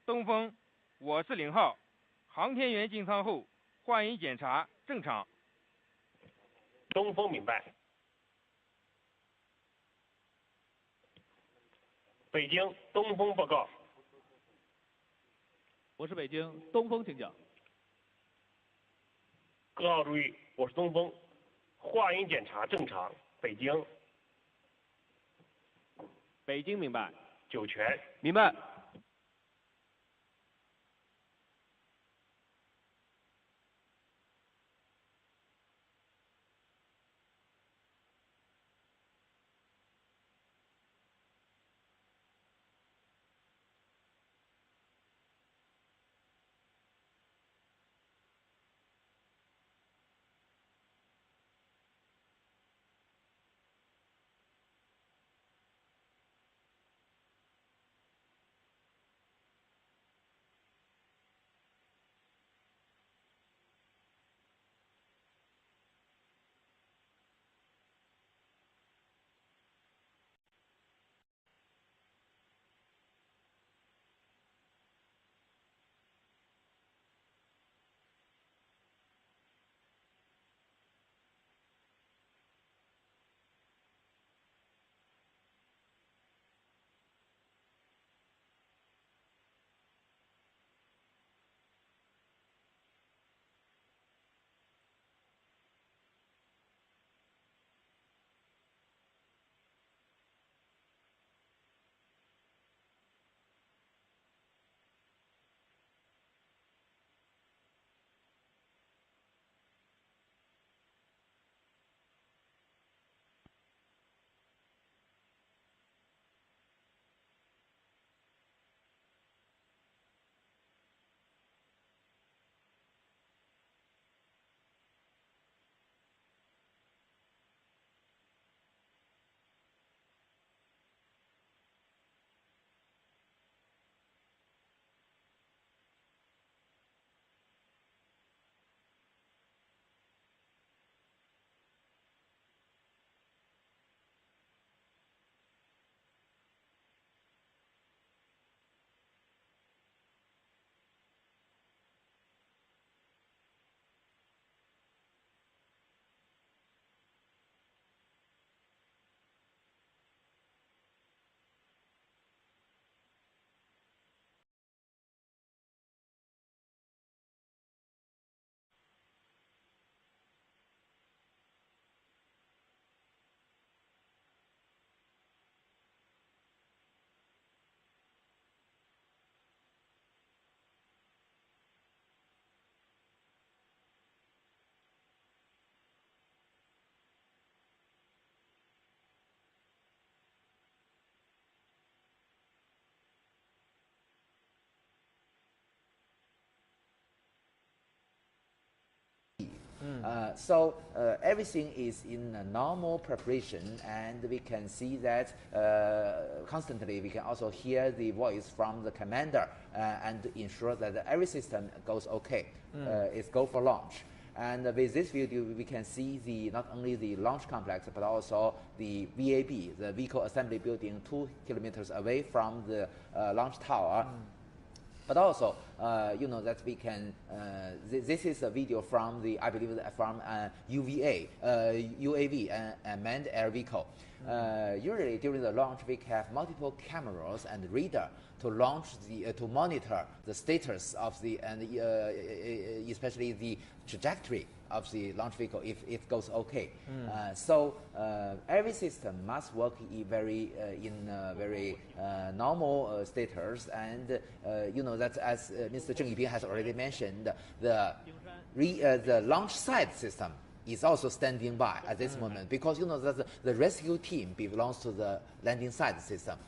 东风，我是0号，航天员进舱后，话音检查正常。东风明白。北京东风报告。我是北京东风，请讲。各号注意，我是东风，话音检查正常。北京。北京明白。酒泉。明白。Everything is in a normal preparation, and we can see that constantly we can also hear the voice from the commander and ensure that every system goes okay. It's go for launch. And with this video, we can see not only the launch complex, but also the VAB, the Vehicle Assembly Building, 2 kilometers away from the launch tower. But also, you know that we can. This is a video from I believe from UAV, manned air vehicle. Usually during the launch, we have multiple cameras and radar to to monitor the status of especially the trajectory of the launch vehicle if it goes okay. Every system must work in very normal status, and you know that as Mr. Zheng Yiping has already mentioned, the launch site system is also standing by at this moment, because you know that the rescue team belongs to the landing site system.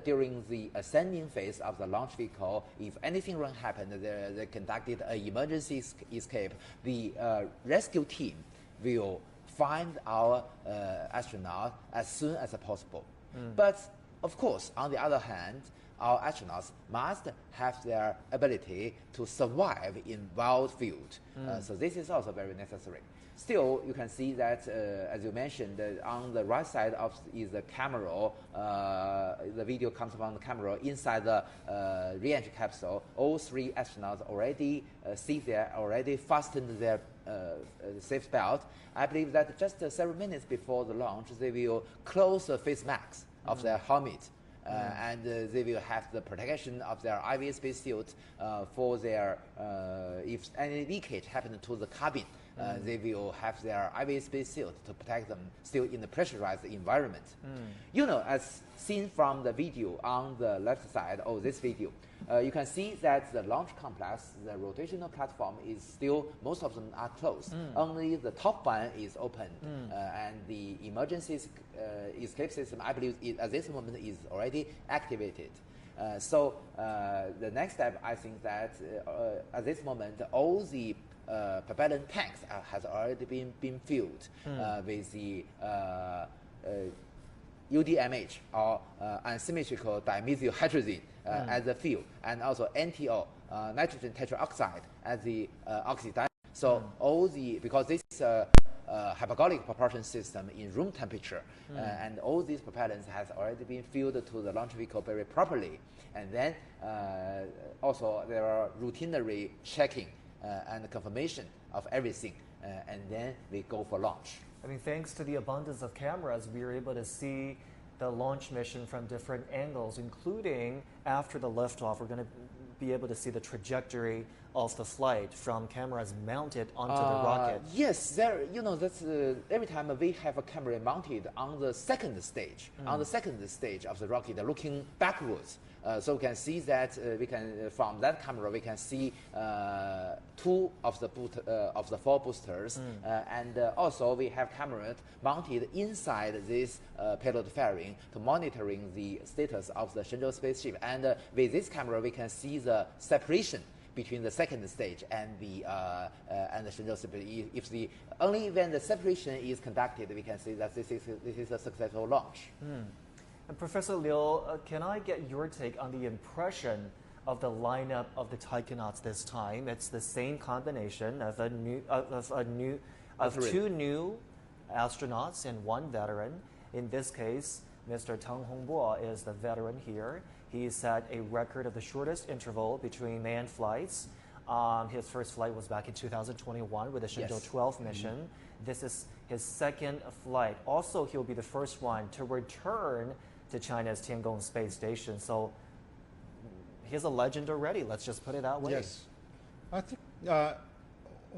During the ascending phase of the launch vehicle, if anything wrong happened, they conducted an emergency escape, the rescue team will find our astronaut as soon as possible. But of course, on the other hand, our astronauts must have their ability to survive in wild field. So this is also very necessary. Still, you can see that, as you mentioned, on the right side is the camera. The video comes from the camera inside the re-entry capsule. All 3 astronauts already sit there, already fastened their safety belt. I believe that just several minutes before the launch, they will close the face masks of their helmet. And they will have the protection of their IV spacesuit for their, if any leakage happens to the cabin, they will have their IV spacesuit to protect them still in the pressurized environment. You know, as seen from the video on the left side of this video, you can see that the launch complex, the rotational platform is still, most of them are closed. Only the top one is open, and the emergency escape system, I believe, at this moment is already activated. So the next step, I think that at this moment, all the propellant tanks has already been filled with the UDMH, or unsymmetrical dimethyl hydrazine, as the fuel, and also NTO, nitrogen tetroxide, as the oxidizing. So all the, because this is a hypergolic propulsion system in room temperature, and all these propellants has already been filled to the launch vehicle very properly. And then also there are routinary checking and confirmation of everything, and then we go for launch. I mean, thanks to the abundance of cameras, we were able to see the launch mission from different angles, including after the liftoff. We're going to be able to see the trajectory of the flight from cameras mounted onto the rocket. Yes, there. You know, that's every time we have a camera mounted on the second stage, on the second stage of the rocket, looking backwards. So we can see that we can, from that camera, we can see 2 of the 4 boosters, and also we have cameras mounted inside this payload fairing to monitoring the status of the Shenzhou spaceship. And with this camera, we can see the separation between the second stage and the Shenzhou spaceship. If the only when the separation is conducted, we can see that this is a successful launch. And Professor Liu, can I get your take on the impression of the lineup of the taikonauts this time? It's the same combination of two new astronauts and 1 veteran. In this case, Mr. Teng Hongbo is the veteran here. He set a record of the shortest interval between manned flights. His first flight was back in 2021 with the Shenzhou 12 mission. This is his second flight. Also, he'll be the first one to return to China's Tiangong space station. So he's a legend already. Let's just put it that way. Yes. I think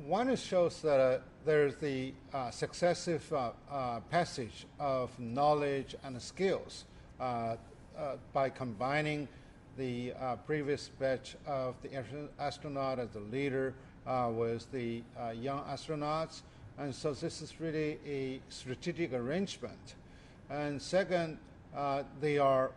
one, it shows that there's the successive passage of knowledge and skills by combining the previous batch of the astronaut as the leader with the young astronauts. And so this is really a strategic arrangement. And second, they are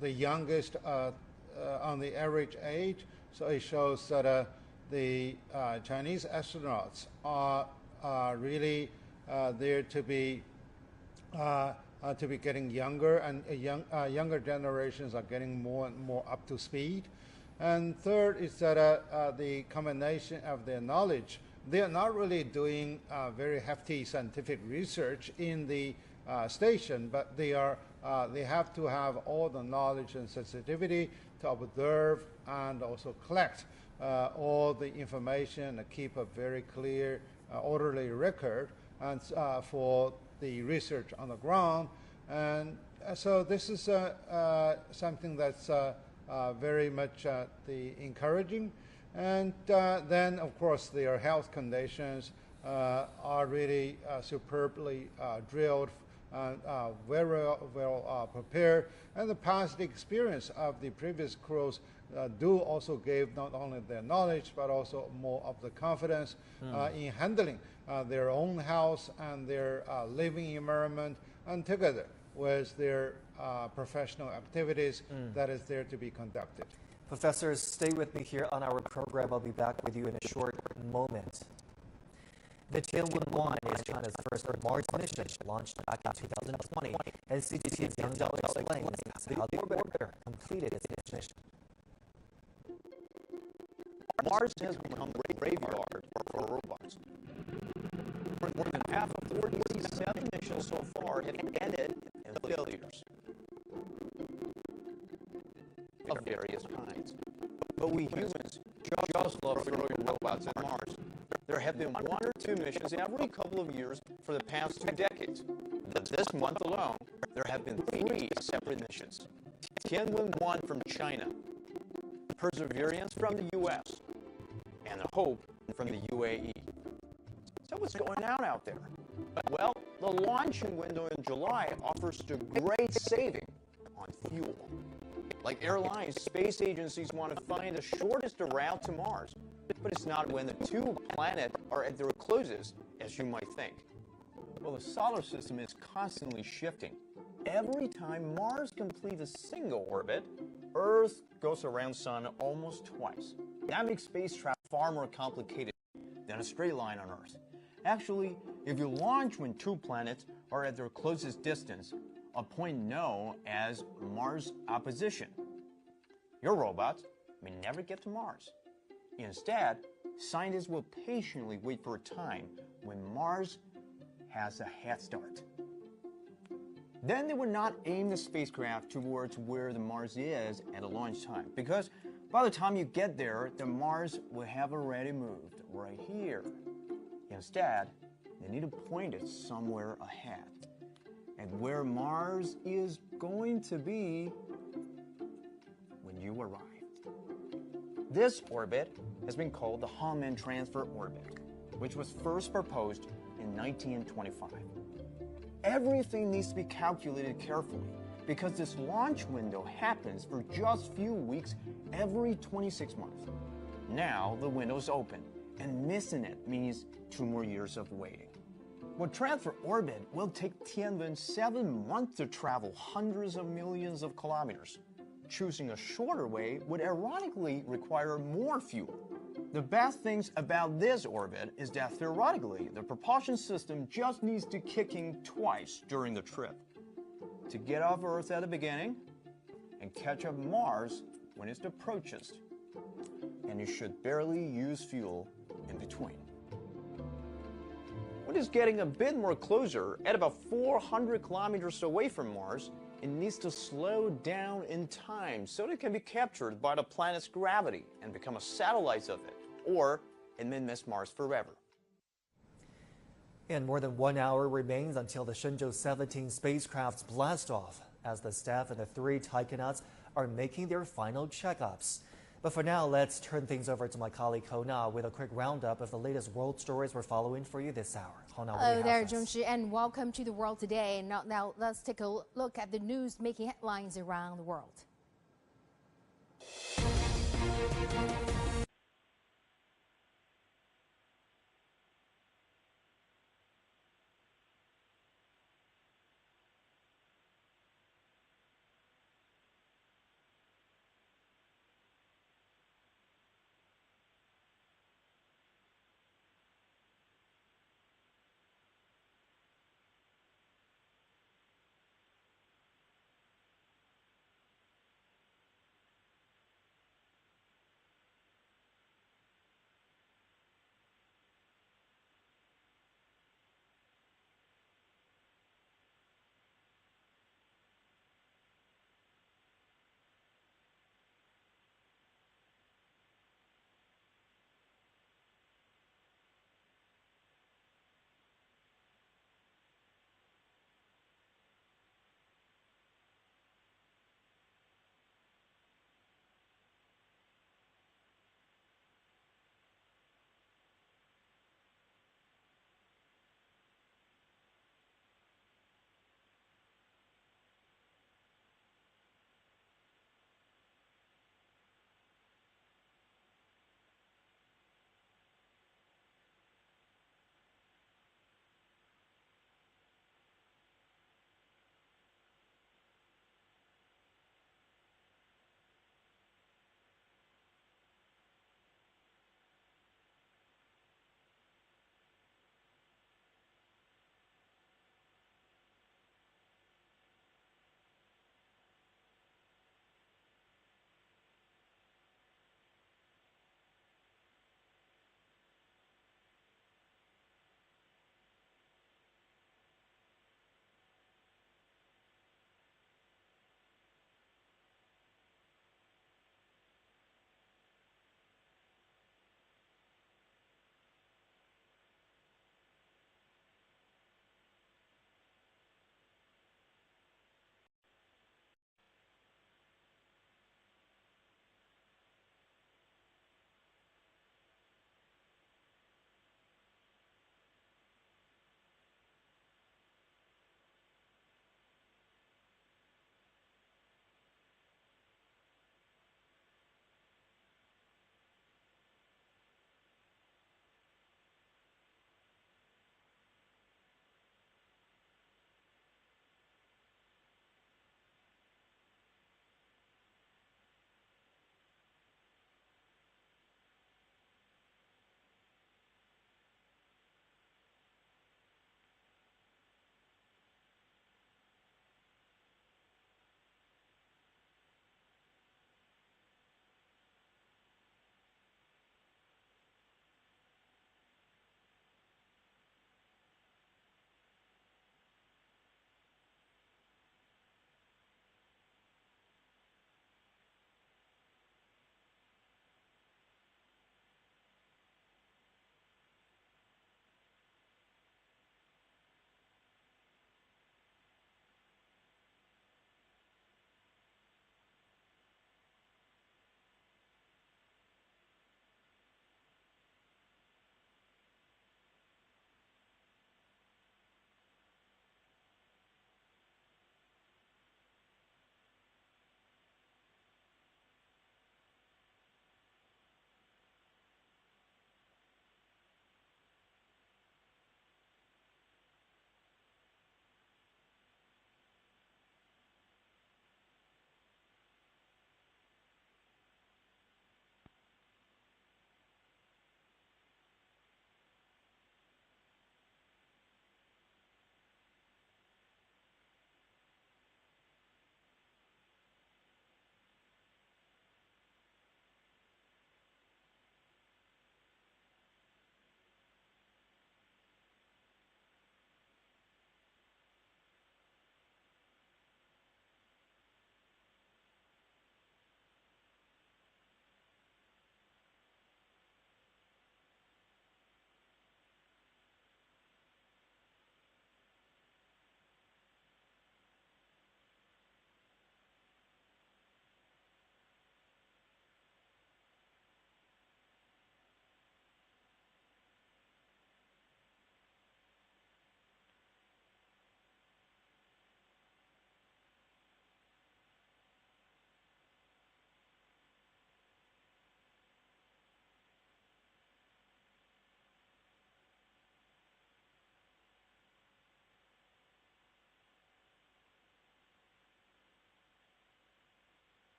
the youngest on the average age, so it shows that the Chinese astronauts are really there to be getting younger, and younger generations are getting more and more up to speed. And third is that the combination of their knowledge. They are not really doing very hefty scientific research in the station, but they have to have all the knowledge and sensitivity to observe and also collect all the information and keep a very clear, orderly record and for the research on the ground. And so this is something that's very much encouraging. And then, of course, their health conditions are really superbly drilled, very well prepared. And the past experience of the previous crews do also give not only their knowledge, but also more of the confidence in handling their own health and their living environment, and together with their professional activities that is there to be conducted. Professors, stay with me here on our program. I'll be back with you in a short moment. The Tianwen-1 is China's first Mars mission, launched back in 2020, and CHI's Yang explains how the orbiter completed its mission. Mars has become a graveyard for robots. More than half of 47 missions so far have ended in failures of various kinds. But we humans just love throwing robots at Mars. There have been 1 or 2 missions every couple of years for the past 2 decades. This month alone, there have been 3 separate missions. Tianwen-1 from China, Perseverance from the U.S., and Hope from the UAE. So what's going on out there? Well, the launching window in July offers a great saving on fuel. Like airlines, space agencies want to find the shortest route to Mars, but it's not when the 2 planets are at their closest, as you might think. Well, the solar system is constantly shifting. Every time Mars completes a single orbit, Earth goes around Sun almost twice. That makes space travel far more complicated than a straight line on Earth. Actually, if you launch when 2 planets are at their closest distance, a point known as Mars opposition, your robots may never get to Mars. Instead, scientists will patiently wait for a time when Mars has a head start. Then they will not aim the spacecraft towards where the Mars is at a launch time, because by the time you get there, the Mars will have already moved right here. Instead, they need to point it somewhere ahead, and where Mars is going to be when you arrive. This orbit has been called the Hohmann Transfer Orbit, which was first proposed in 1925. Everything needs to be calculated carefully because this launch window happens for just few weeks every 26 months. Now the window's open, and missing it means 2 more years of waiting. Well, transfer orbit will take Tianwen 7 months to travel hundreds of millions of kilometers. Choosing a shorter way would ironically require more fuel. The best things about this orbit is that theoretically, the propulsion system just needs to kick in twice during the trip. To get off Earth at the beginning and catch up Mars when it approaches. And you should barely use fuel in between. When it's getting a bit more closer, at about 400 kilometers away from Mars, it needs to slow down in time so that it can be captured by the planet's gravity and become a satellite of it, or it may miss Mars forever. And more than 1 hour remains until the Shenzhou-17 spacecraft's blast-off, as the staff and the 3 taikonauts are making their final checkups. But for now, let's turn things over to my colleague Hona with a quick roundup of the latest world stories we're following for you this hour. Hona, what do you have there, for us? Zhongxi, and welcome to the world today. Now let's take a look at the news making headlines around the world.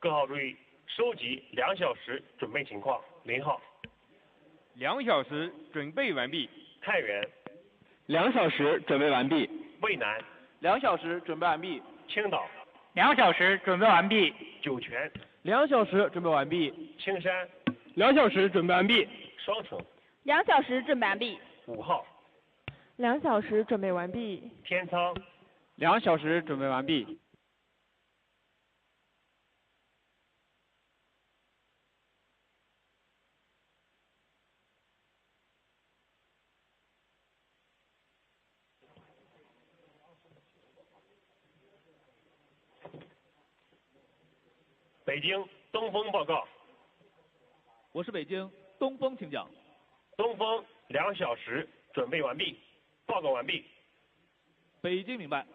各号注意，收集2小时准备情况。0号。2小时准备完毕。太原。2小时准备完毕。渭南。2小时准备完毕。青岛。2小时准备完毕。酒泉。2小时准备完毕。青山。2小时准备完毕。双城。2小时准备完毕。 5号。 2小时准备完毕。天仓。 2小时准备完毕。北京东风报告。我是北京东风，请讲。东风2小时准备完毕，报告完毕。北京明白。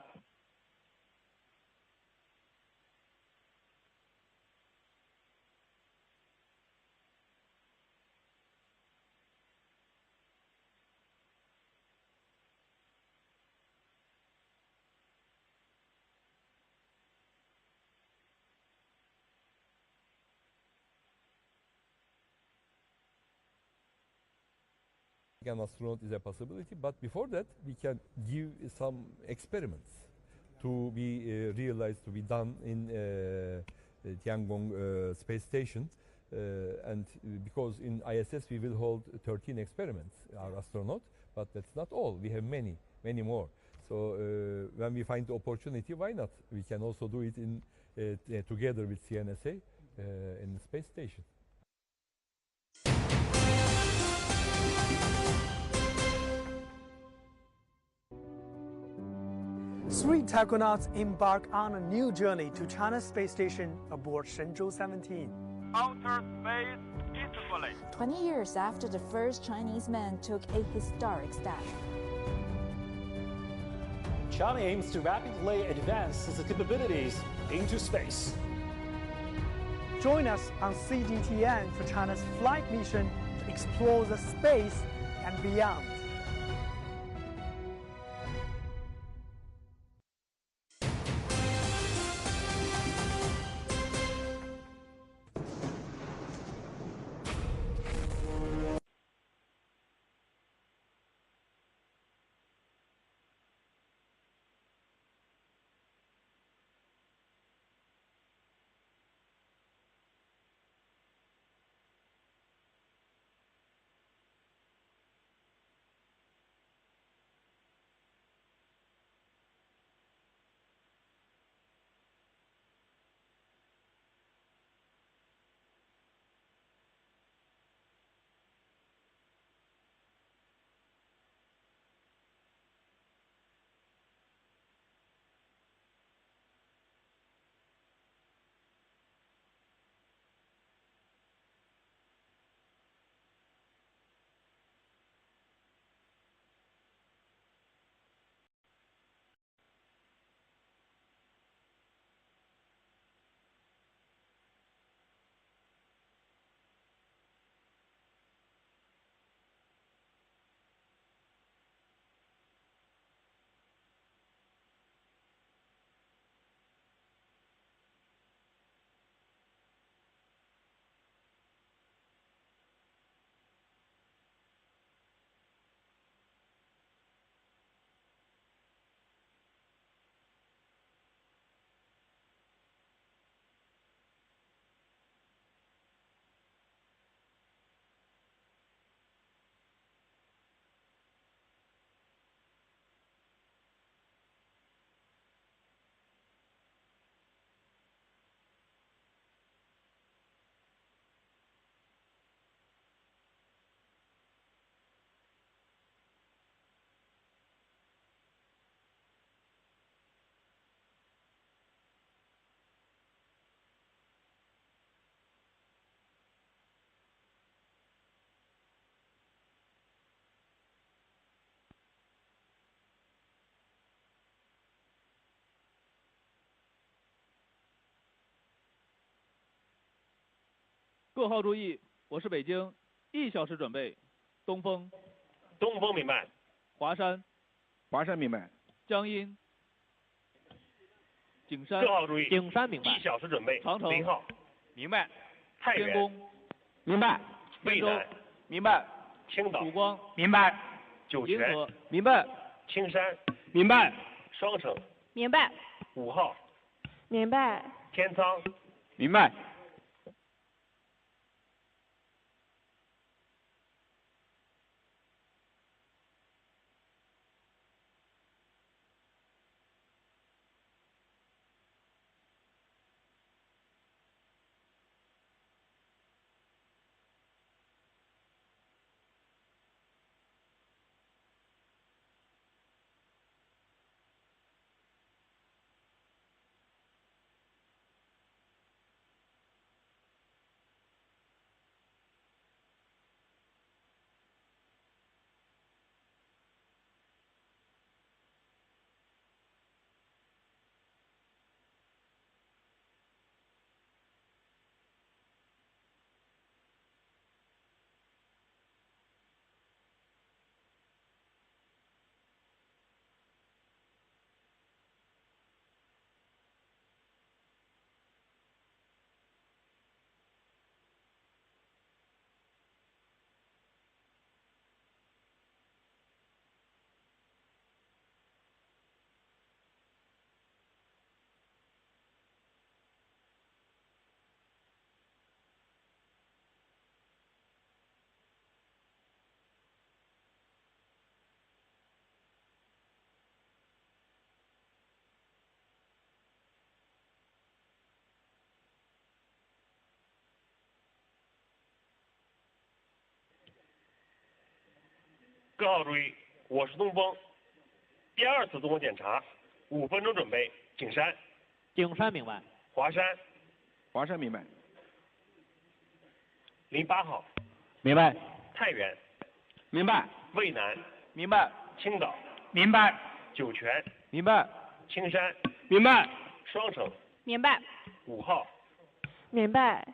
An astronaut is a possibility, but before that we can give some experiments to be realized, to be done in Tiangong space station, and because in ISS we will hold 13 experiments, our astronaut, but that's not all, we have many more. So when we find the opportunity, why not? We can also do it in together with CNSA in the space station. Three taconauts embark on a new journey to China's space station aboard Shenzhou-17. Outer space easily. 20 years after the first Chinese man took a historic step. China aims to rapidly advance its capabilities into space. Join us on CGTN for China's flight mission to explore the space and beyond. “各号注意，我是北京，1小时准备，东风。”“东风明白。”“华山。”“华山明白。”“江阴。”“景山。”“各号注意，景山明白。”“1小时准备。”“长城。”“明白。太原、天宫、明白。渭南、明白。青岛、曙光、明白。酒泉、银河、明白。青山、明白。双城、明白。 5号、明白。天仓、明白。各号注意，我是东风。第2次综合检查，5分钟准备。景山、景山明白。华山、华山明白。 08号、明白。太原、明白。渭南、明白。青岛、明白。酒泉、明白。青山、明白。双城、明白。 5号、明白。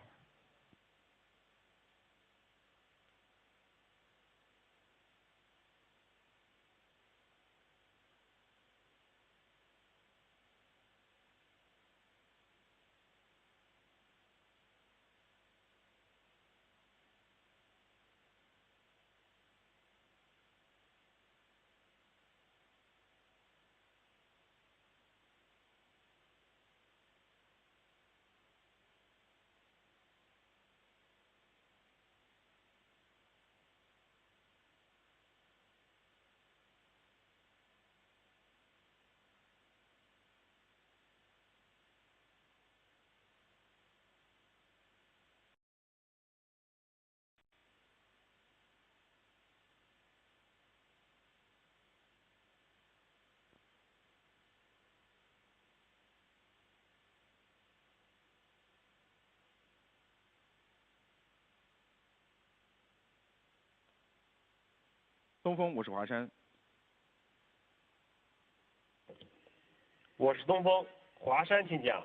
东风，我是华山。我是东风，华山请讲。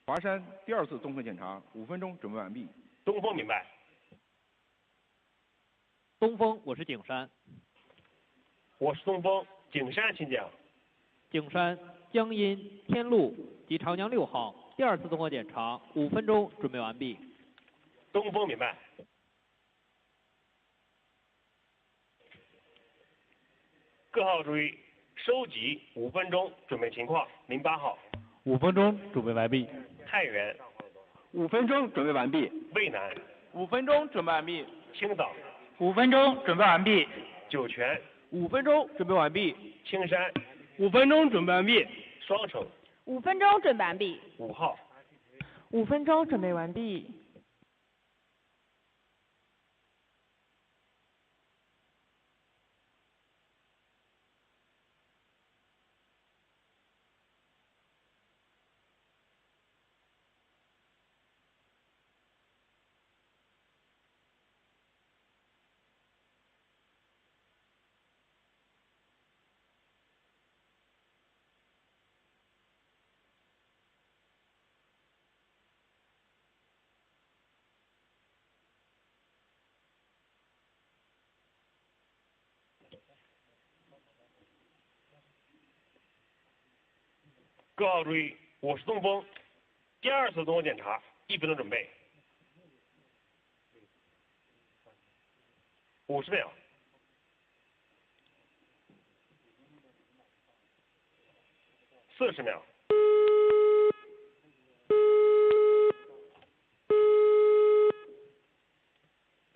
华山第2次综合检查，5分钟准备完毕。东风明白。东风，我是景山。我是东风，景山请讲。景山、江阴、天路及长江6号第2次综合检查，5分钟准备完毕。东风明白。各号注意，收集5分钟准备情况。08号。 5分钟准备完毕。太原。 5分钟准备完毕。渭南。 5分钟准备完毕。青岛。 5分钟准备完毕。酒泉。 5分钟准备完毕。青山。 5分钟准备完毕。双城。 5分钟准备完毕。 5号。 5分钟准备完毕。 各号注意，我是东风。第2次综合检查1分钟准备。50秒。40秒。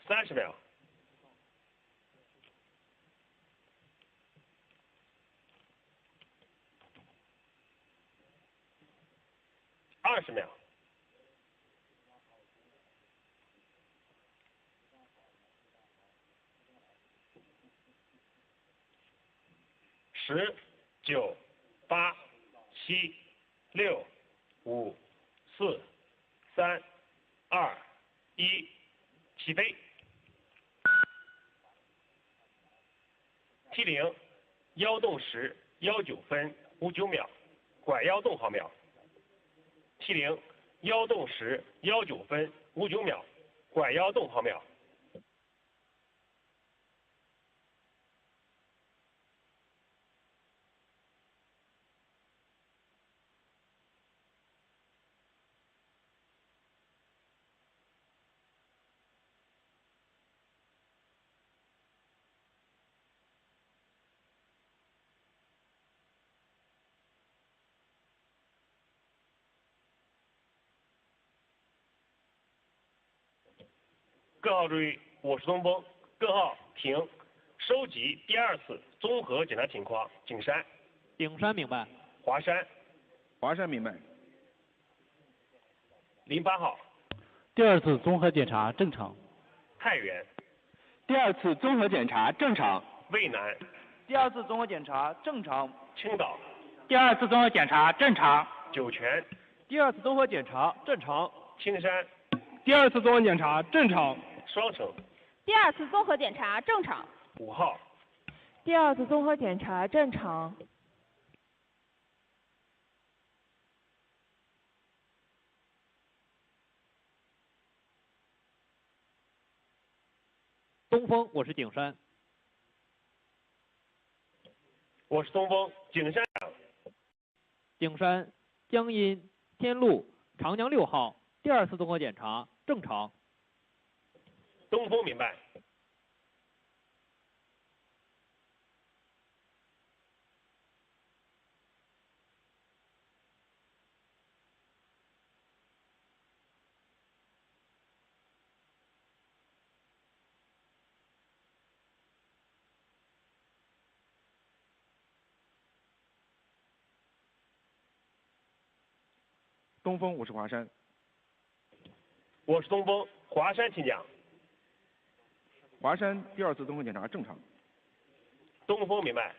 30秒。20秒。10、9、8、7、6、5、4、3、2、1，起飞。T0，腰动时19分59秒，拐腰动毫秒。T0，腰动时19分59秒，拐腰动毫秒。各号注意，我是东风。各号停，收集第2次综合检查情况。景山。景山明白。华山。华山明白。08号。第2次综合检查正常。太原。第2次综合检查正常。渭南。第2次综合检查正常。青岛。第2次综合检查正常。酒泉。第2次综合检查正常。青山。第2次综合检查正常。双城。第2次综合检查正常。5号。第2次综合检查正常。东风，我是景山。我是东风，景山。景山，江阴天路长江6号，第2次综合检查正常。东风明白。东风，我是华山。我是东风，华山请讲。华山第2次综合检查正常。东风明白。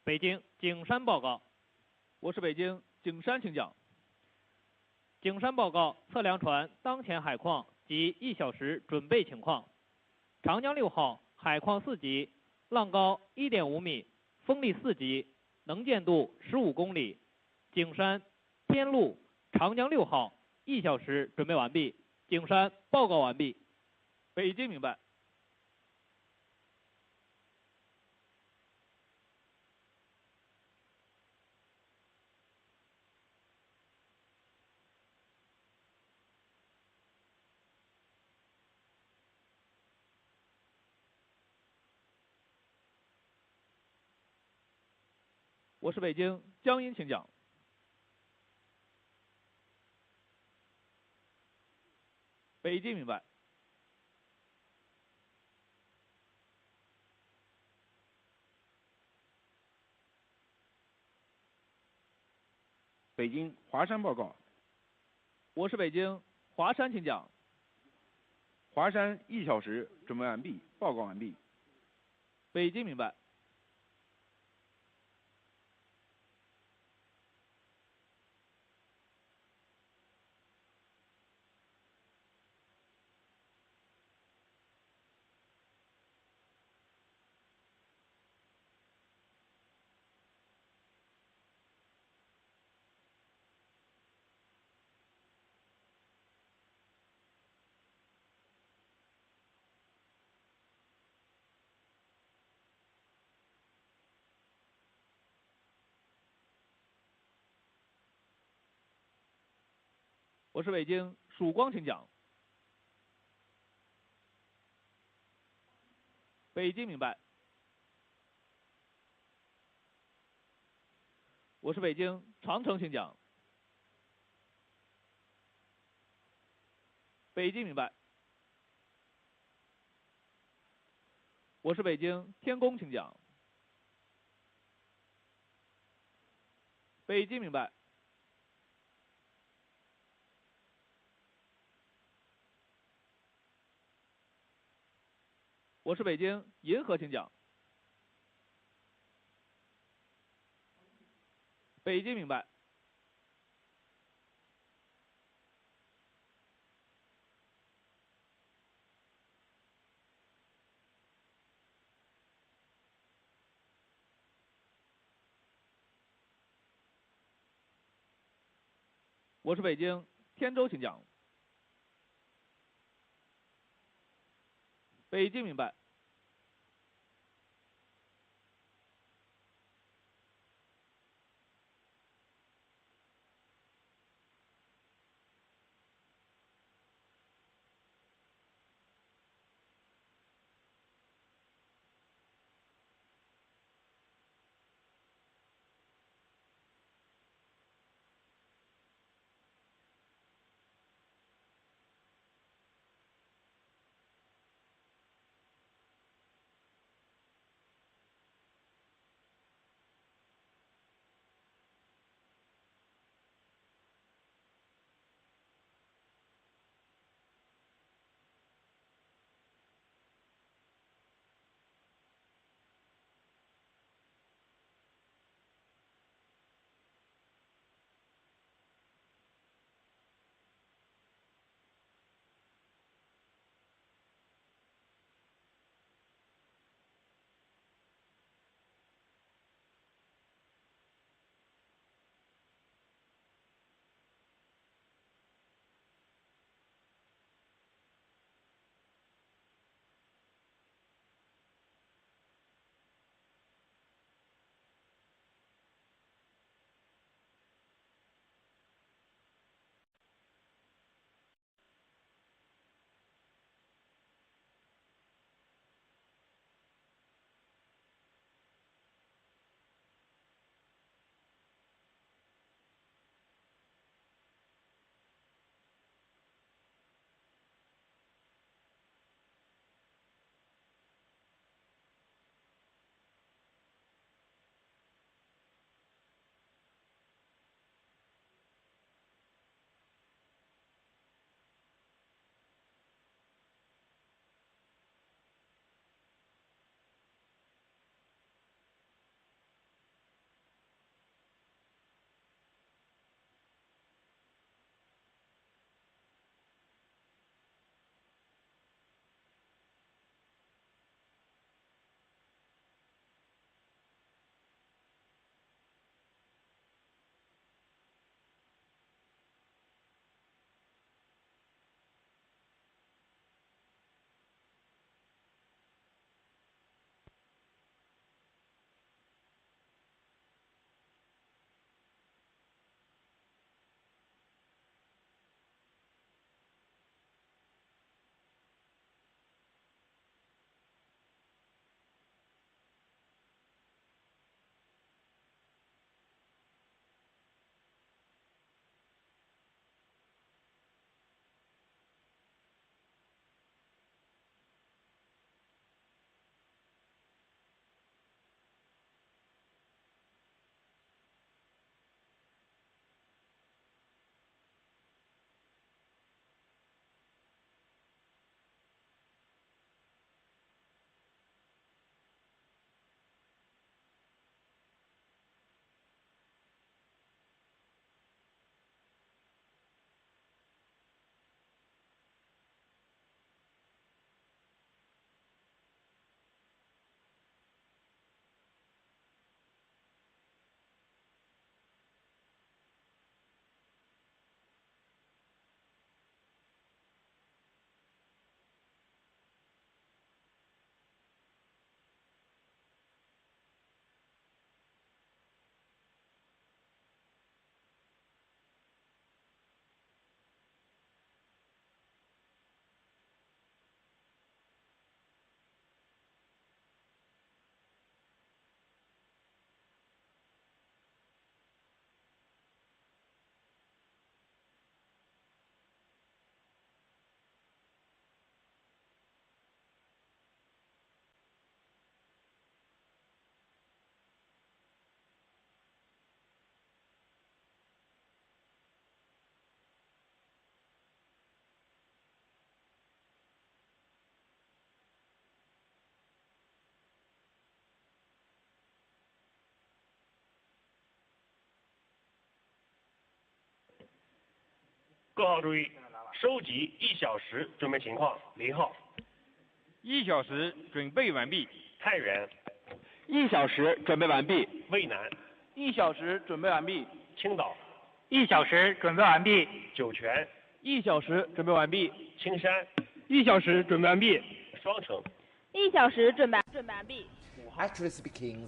北京景山报告。我是北京景山，请讲。景山报告测量船当前海况及1小时准备情况。长江6号海况4级，浪高1.5米，风力4级，能见度15公里。景山天路长江6号1小时准备完毕。景山报告完毕。北京明白。我是北京江阴，请讲。北京明白。北京华山报告。我是北京华山，请讲。华山1小时准备完毕，报告完毕。北京明白。我是北京曙光，请讲。北京明白。我是北京长城，请讲。北京明白。我是北京天宫，请讲。北京明白。我是北京银河，请讲。北京明白。我是北京天舟，请讲。北京明白。各号注意，收集1小时准备情况0号。1小时准备完毕。太原。1小时准备完毕。渭南。1小时准备完毕。青岛。1小时准备完毕。酒泉。1小时准备完毕。青山。1小时准备完毕。双城。1小时准备完毕。 Actually speaking,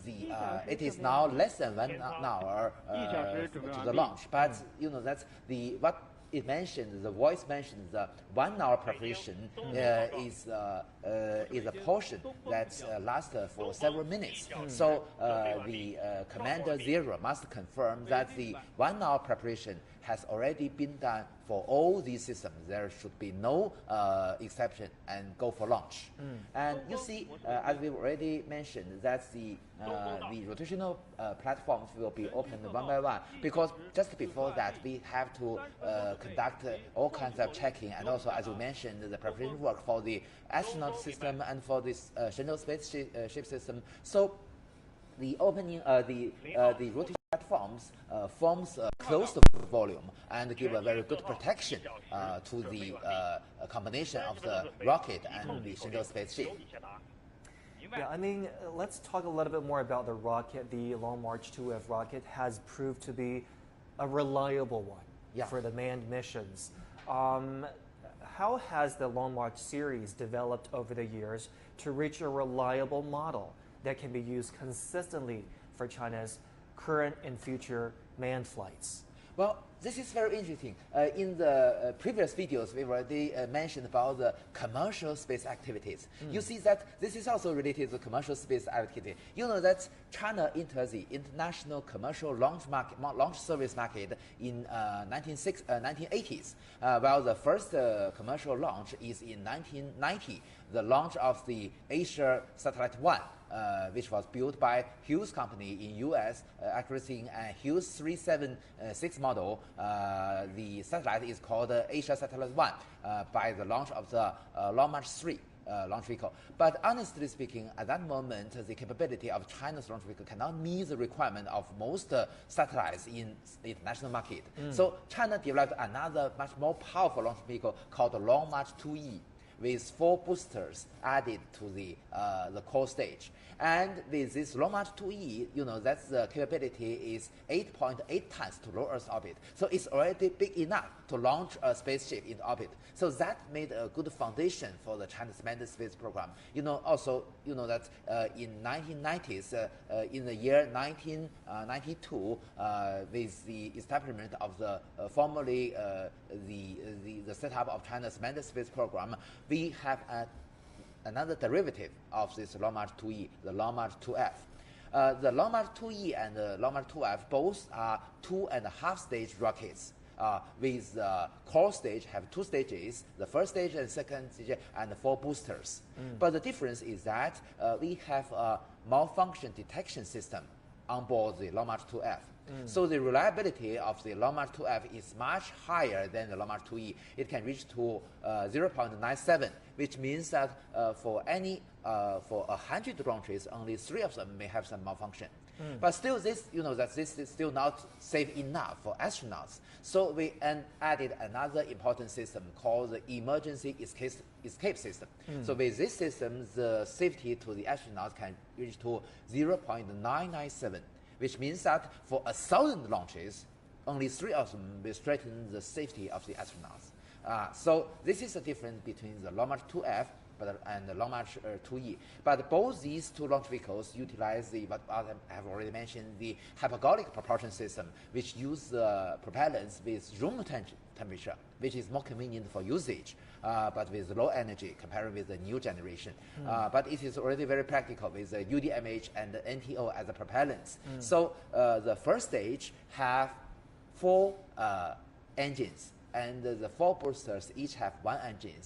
it is now less than 1 hour to the launch. But you know that what it mentioned, the voice mentioned the 1 hour preparation is a portion that lasts for several minutes. So the Commander Zero must confirm that the 1 hour preparation has already been done for all these systems. There should be no exception and go for launch. And you see, as we already mentioned, that the rotational platforms will be opened one by one, because just before that we have to conduct all kinds of checking, and also, as we mentioned, the preparation work for the astronaut system and for this Shenzhou spaceship system. So the opening, the rotational platforms forms a closed volume and give a very good protection to the combination of the rocket and the Shenzhou spaceship. Yeah, I mean, let's talk a little bit more about the rocket. The Long March 2F rocket has proved to be a reliable one for the manned missions. How has the Long March series developed over the years to reach a reliable model that can be used consistently for China's current and future manned flights? Well, this is very interesting. In the previous videos, we already mentioned about the commercial space activities. You see that this is also related to commercial space activity. You know that China entered the international commercial launch service market in 1980s, while the first commercial launch is in 1990, the launch of the Asia Satellite 1. Which was built by Hughes Company in US, accuracy a Hughes 376 model. The satellite is called Asia Satellite 1 by the launch of the Long March 3 launch vehicle. But honestly speaking, at that moment, the capability of China's launch vehicle cannot meet the requirement of most satellites in the international market. So China developed another much more powerful launch vehicle called the Long March 2E, with 4 boosters added to the core stage. And with this Long March 2E, you know, that's the capability is 8.8 tons to low Earth orbit. So it's already big enough to launch a spaceship in orbit. So that made a good foundation for the China's manned space program. You know, also, you know that in 1990s, in the year 1992, with the establishment of the formally the setup of China's manned space program, we have another derivative of this Long March 2E, the Long March 2F. The Long March 2E and the Long March 2F both are 2.5 stage rockets. With the core stage have 2 stages, the first stage and second stage, and 4 boosters. But the difference is that we have a malfunction detection system on board the Long March 2F. So the reliability of the Long March 2F is much higher than the Long March 2E. It can reach to 0.97, which means that for 100 launches, only 3 of them may have some malfunction. But still, this, you know, that this is still not safe enough for astronauts. So we added another important system called the emergency escape system. So with this system, the safety to the astronauts can reach to 0.997. Which means that for 1,000 launches, only 3 of them will strengthen the safety of the astronauts. So this is the difference between the Long March 2F and the Long March 2E. But both these 2 launch vehicles utilize what I have already mentioned, the hypergolic propulsion system, which use the propellants with room temperature, which is more convenient for usage, but with low energy compared with the new generation. But it is already very practical with the UDMH and the NTO as the propellants. So the first stage have 4 engines, and the 4 boosters each have 1 engine.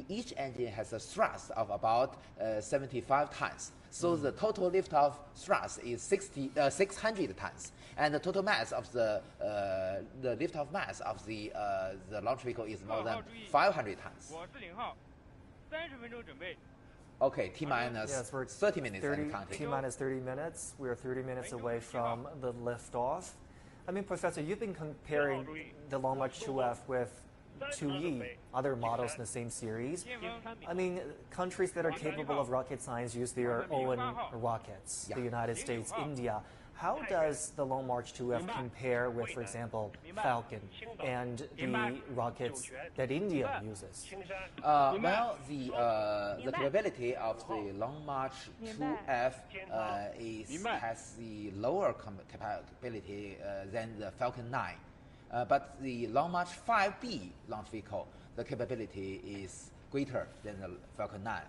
Each engine has a thrust of about 75 tons. So the total liftoff thrust is 600 tons, and the total mass of the liftoff mass of the launch vehicle is more than 500 tons. Okay, T-minus 30 minutes and counting. T-minus 30 minutes. We are 30 minutes away from the liftoff. I mean, Professor, you've been comparing the Long March 2F with 2E, other models in the same series. I mean, countries that are capable of rocket science use their own rockets, the United States, India. How does the Long March 2F compare with, for example, Falcon and the rockets that India uses? Well, the capability of the Long March 2F has the lower capability than the Falcon 9. But the Long March 5B launch vehicle, the capability is greater than the Falcon 9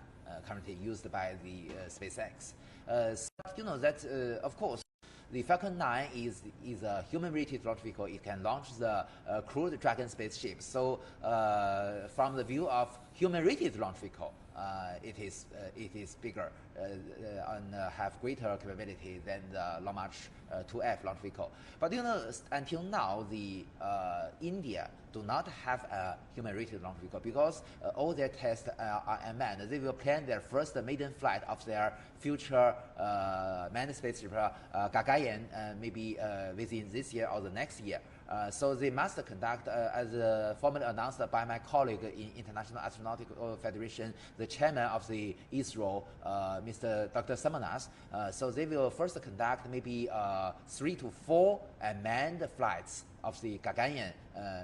currently used by the SpaceX. So you know that, of course, the Falcon 9 is a human-rated launch vehicle. It can launch the crewed Dragon spaceship. So from the view of human-rated launch vehicle, it is bigger and have greater capability than the Long March 2F launch vehicle. But you know, until now, the India do not have a human-rated launch vehicle because all their tests are unmanned. They will plan their first maiden flight of their future manned spaceship Gagayan, maybe within this year or the next year. So they must conduct, as formally announced by my colleague in International Astronautical Federation, the chairman of the ISRO, Mr. Dr. Samanas. So they will first conduct maybe 3 to 4 manned flights of the Gagayan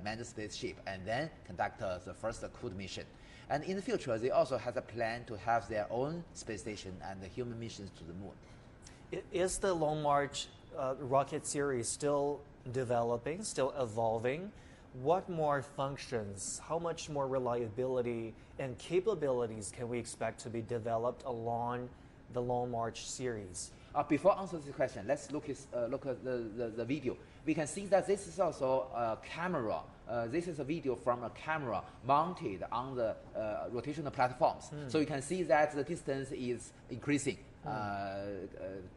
manned spaceship, and then conduct the first crewed mission. And in the future, they also have a plan to have their own space station and the human missions to the moon. Is the Long March rocket series still developing, still evolving? What more functions, how much more reliability and capabilities can we expect to be developed along the Long March series? Before answering this question, let's look at the video. We can see that this is also a camera. This is a video from a camera mounted on the rotational platforms. So you can see that the distance is increasing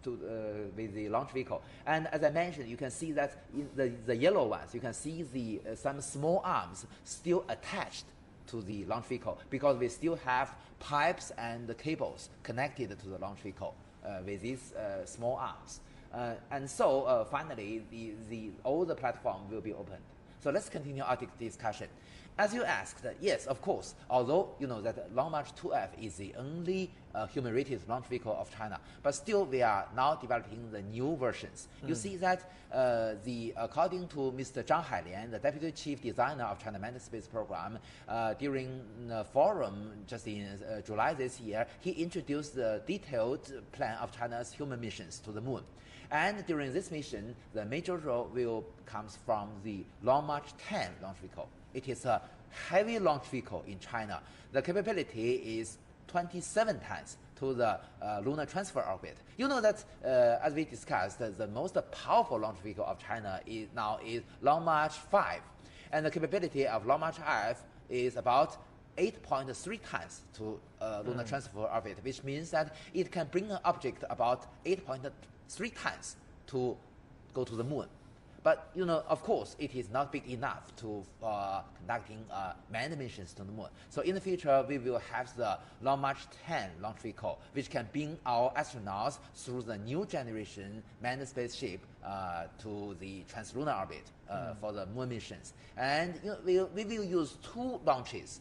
with the launch vehicle. And as I mentioned, you can see that in the yellow ones, you can see some small arms still attached to the launch vehicle because we still have pipes and the cables connected to the launch vehicle with these small arms. And so finally, all the platform will be opened. So let's continue our discussion. As you asked, yes, of course, although you know that Long March 2F is the only human-rated launch vehicle of China, but still we are now developing the new versions. You see that according to Mr. Zhang Hailian, the Deputy Chief Designer of China Manned Space Program, during the forum just in July this year, he introduced the detailed plan of China's human missions to the moon. And during this mission, the major role will come from the Long March 10 launch vehicle. It is a heavy launch vehicle in China. The capability is 27 times to the lunar transfer orbit. You know that, as we discussed, the most powerful launch vehicle of China now is Long March 5. And the capability of Long March 5 is about 8.3 times to lunar transfer orbit, which means that it can bring an object about 8.3 times to go to the moon. But you know, of course, it is not big enough to conducting manned missions to the moon. So in the future, we will have the Long March 10 launch vehicle, which can bring our astronauts through the new generation manned spaceship to the translunar orbit for the moon missions. And you know, we will use 2 launches.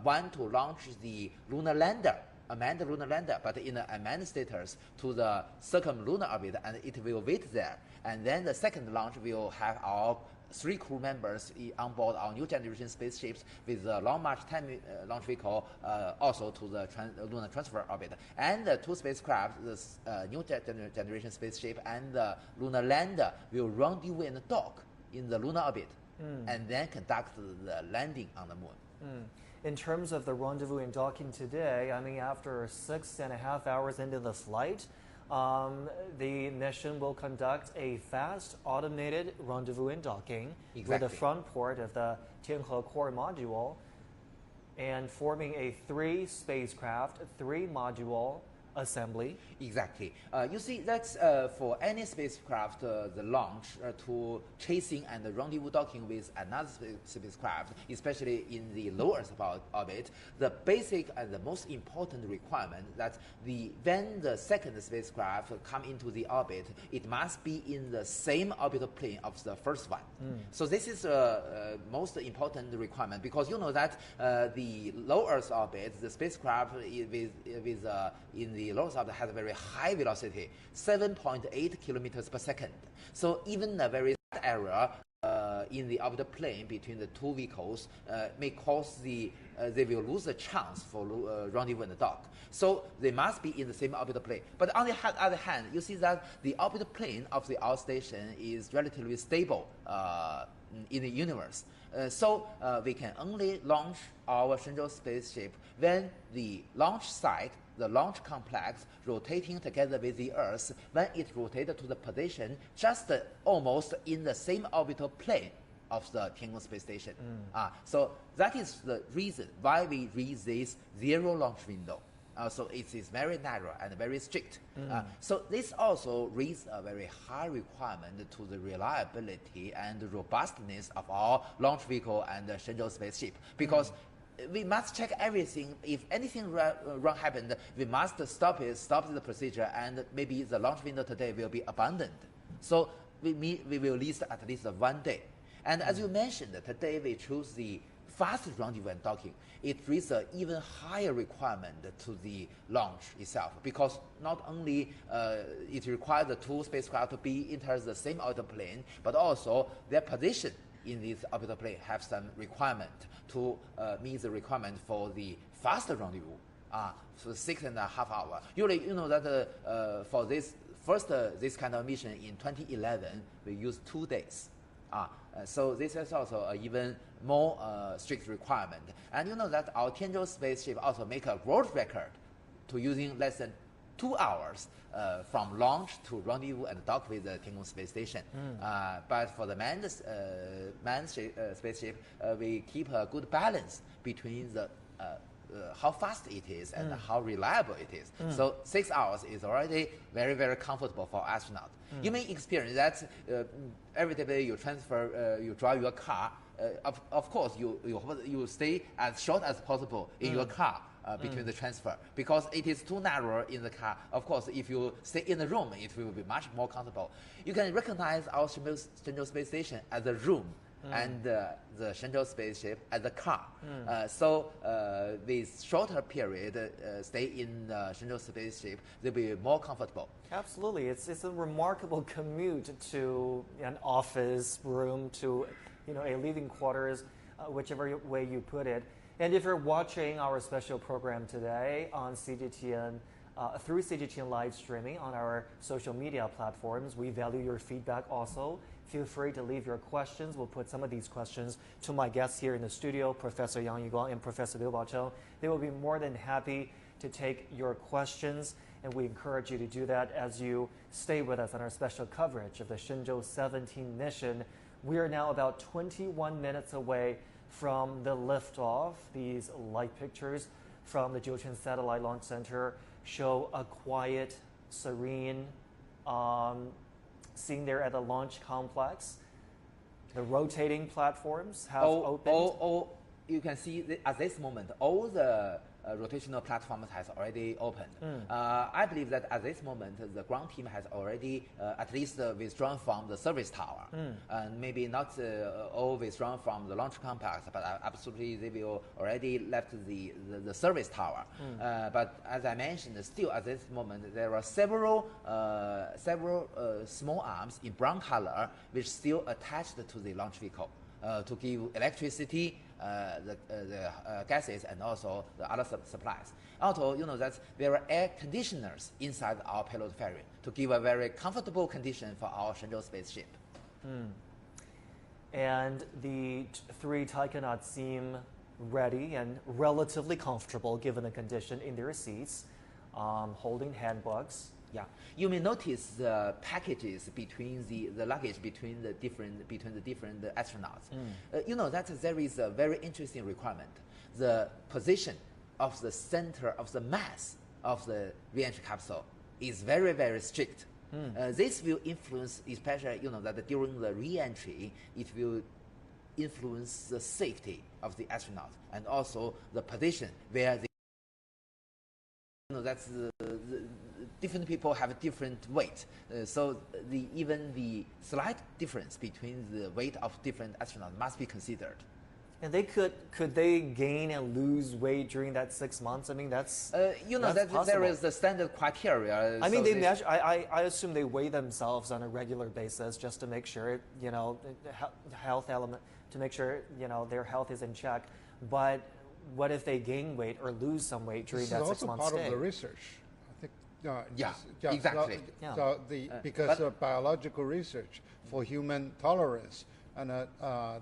One to launch the lunar lander, a manned lunar lander, but in a manned status to the circumlunar orbit, and it will wait there. And then the second launch will have our 3 crew members on board our new generation spaceships with the Long March 10 launch vehicle also to the lunar transfer orbit. And the 2 spacecraft, the new generation spaceship and the lunar lander, will rendezvous and dock in the lunar orbit and then conduct the landing on the moon. In terms of the rendezvous and docking today, I mean, after 6.5 hours into the flight, the mission will conduct a fast automated rendezvous and docking with the front port of the Tianhe core module and forming a 3 spacecraft, 3 module assembly. Exactly. You see that for any spacecraft, the launch to chasing and rendezvous docking with another spacecraft, especially in the low Earth orbit, the basic and the most important requirement that when the second spacecraft come into the orbit, it must be in the same orbital plane of the first one. So this is the most important requirement, because you know that the low Earth orbit, the spacecraft in the low Earth orbit has a very high velocity, 7.8 kilometers per second. So even a very slight error in the orbital plane between the two vehicles may cause they will lose the chance for rendezvous and dock. So they must be in the same orbital plane. But on the other hand, you see that the orbital plane of the outstation is relatively stable in the universe. So we can only launch our Shenzhou spaceship when the launch site, the launch complex, rotating together with the Earth, when it rotated to the position just almost in the same orbital plane of the Tiangong space station. So that is the reason why we reach this zero launch window. So it is very narrow and very strict. So this also raises a very high requirement to the reliability and robustness of our launch vehicle and the Shenzhou spaceship, because we must check everything. If anything wrong happened, we must stop the procedure, and maybe the launch window today will be abandoned. So we will list at least 1 day. And as you mentioned, today we choose the fast rendezvous and docking. It raises an even higher requirement to the launch itself, because not only it requires the two spacecraft to be enter the same orbital plane, but also their position in this orbital plane have some requirement to meet the requirement for the fast rendezvous. For 6.5 hours. Usually, you know that for this this kind of mission in 2011, we used 2 days. So this is also an even more strict requirement. And you know that our Tianzhou spaceship also make a world record to using less than 2 hours from launch to rendezvous and dock with the Thiên Cung space station. But for the manned spaceship, we keep a good balance between the how fast it is and how reliable it is. So 6 hours is already very, very comfortable for astronauts. You may experience that every day you you drive your car. Of course, you stay as short as possible in your car between the transfer, because it is too narrow in the car. Of course, if you stay in the room, it will be much more comfortable. You can recognize our Shenzhou space station as a room. And the Shenzhou spaceship as a car. So with shorter period stay in the Shenzhou spaceship, they'll be more comfortable. Absolutely. It's a remarkable commute to an office room, to a living quarters, whichever way you put it. And if you're watching our special program today on CHION, through CHION live streaming on our social media platforms, we value your feedback also. Feel free to leave your questions. We'll put some of these questions to my guests here in the studio, Professor Yang Yiguang and Professor Liu Baocheng. They will be more than happy to take your questions, and we encourage you to do that as you stay with us on our special coverage of the Shenzhou 17 mission. We are now about 21 minutes away from the liftoff. These light pictures from the Jiuquan Satellite Launch Center show a quiet, serene scene there at the launch complex. The rotating platforms have opened. You can see at this moment, all the rotational platforms has already opened. I believe that at this moment, the ground team has already at least withdrawn from the service tower. And maybe not all withdrawn from the launch complex, but absolutely they will already left the service tower. But as I mentioned, still at this moment, there are several small arms in brown color which still attached to the launch vehicle to give electricity, the gases, and also the other supplies. Also, you know that there are air conditioners inside our payload ferry to give a very comfortable condition for our Shenzhou spaceship. And the 3 taikonauts seem ready and relatively comfortable given the condition in their seats, holding handbooks. Yeah, you may notice the packages between the luggage between the different astronauts. You know that there is a very interesting requirement: the position of the center of the mass of the re-entry capsule is very, very strict. This will influence, especially that during the re-entry, it will influence the safety of the astronaut and also the position where they. That's the different people have different weight, so even the slight difference between the weight of different astronauts must be considered. And they could they gain and lose weight during that 6 months? I mean, that's that there is the standard criteria. I mean, they measure. I assume they weigh themselves on a regular basis just to make sure health element, to make sure their health is in check. But what if they gain weight or lose some weight during that 6 months stay? This is also part of the research. I think. Exactly. So because of biological research for human tolerance and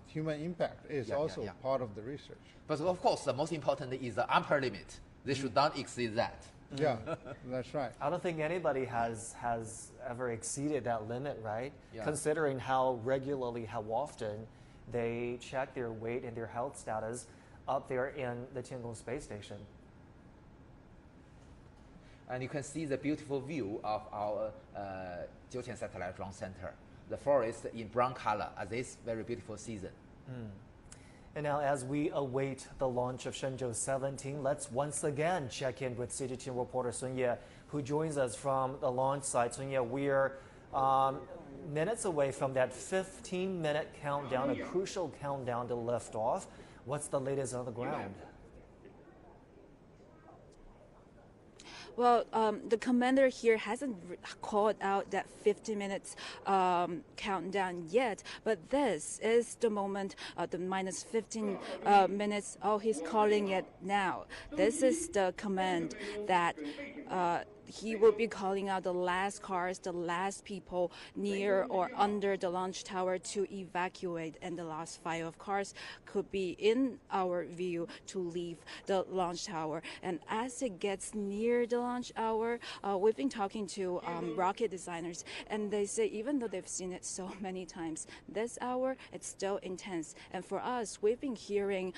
human impact is also part of the research. But of course, the most important is the upper limit. They should not exceed that. Yeah, that's right. I don't think anybody has ever exceeded that limit, right? Yeah. Considering how regularly, how often they check their weight and their health status up there in the Tiangong space station. And you can see the beautiful view of our Jiutian Satellite Launch Center. The forest in brown color at this very beautiful season. And now as we await the launch of Shenzhou-17, let's once again check in with CHIO reporter Sun Ye, who joins us from the launch site. Sun Ye, we're minutes away from that 15-minute countdown, a crucial countdown to liftoff. What's the latest on the ground? Well, the commander here hasn't called out that 50 minutes countdown yet, but this is the moment, the minus 15 minutes. Oh, he's calling it now. This is the command that he will be calling out the last cars, the last people near or under the launch tower to evacuate, and the last file of cars could be in our view to leave the launch tower. And as it gets near the launch hour, we've been talking to rocket designers, and they say even though they've seen it so many times, this hour it's still intense. And for us, we've been hearing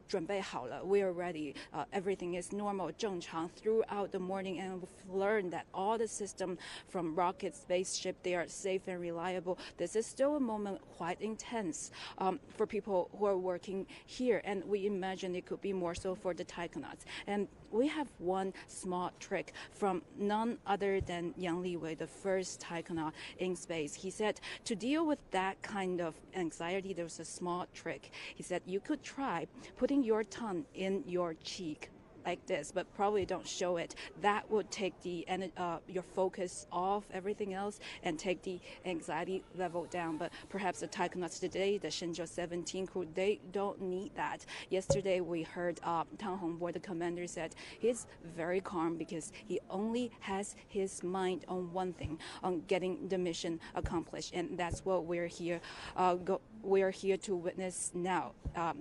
准备好了, we are ready, everything is normal, 正常 throughout the morning, and we've learned that all the system from rocket, spaceship, they are safe and reliable. This is still a moment quite intense for people who are working here, and we imagine it could be more so for the taikonauts. And we have one small trick from none other than Yang Liwei, the first taikonaut in space. He said to deal with that kind of anxiety, there's a small trick. He said you could try putting your tongue in your cheek like this, but probably don't show it. That would take the your focus off everything else and take the anxiety level down. But perhaps the taikonauts today, the Shenzhou-17 crew, they don't need that. Yesterday we heard Tang Hongbo, the commander, said he's very calm because he only has his mind on one thing, on getting the mission accomplished, and that's what we're here we're here to witness now,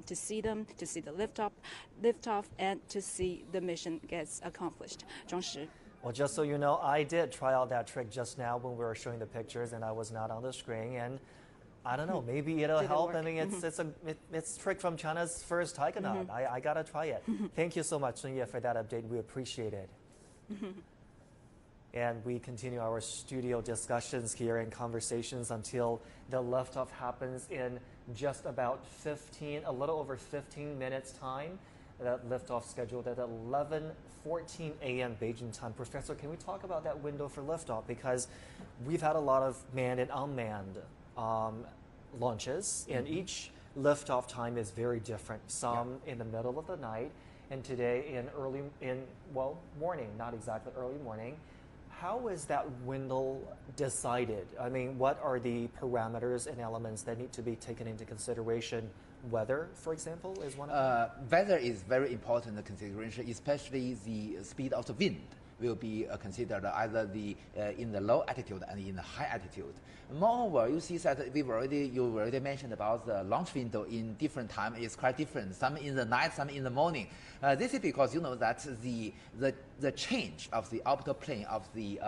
to see them, to see the liftoff, and to see the mission gets accomplished. 庄石. Well, just so you know, I did try out that trick just now when we were showing the pictures, and I was not on the screen. And I don't know, maybe it'll help. I mean, it's a trick from China's first taikonaut. I gotta try it. Thank you so much, Sun Ye, for that update. We appreciate it. And we continue our studio discussions here and conversations until the liftoff happens in just about a little over 15 minutes time. That liftoff scheduled at 11:14 a.m. Beijing time. Professor, can we talk about that window for liftoff? Because we've had a lot of manned and unmanned launches, and each liftoff time is very different. Some in the middle of the night, and today in morning, not exactly early morning. How is that window decided? I mean, what are the parameters and elements that need to be taken into consideration? Weather, for example, is one of them? Weather is very important consideration, especially the speed of the wind will be considered either in the low altitude and in the high altitude. Moreover, you see that you already mentioned about the launch window in different time is quite different. Some in the night, some in the morning. This is because you know that the change of the orbital plane of the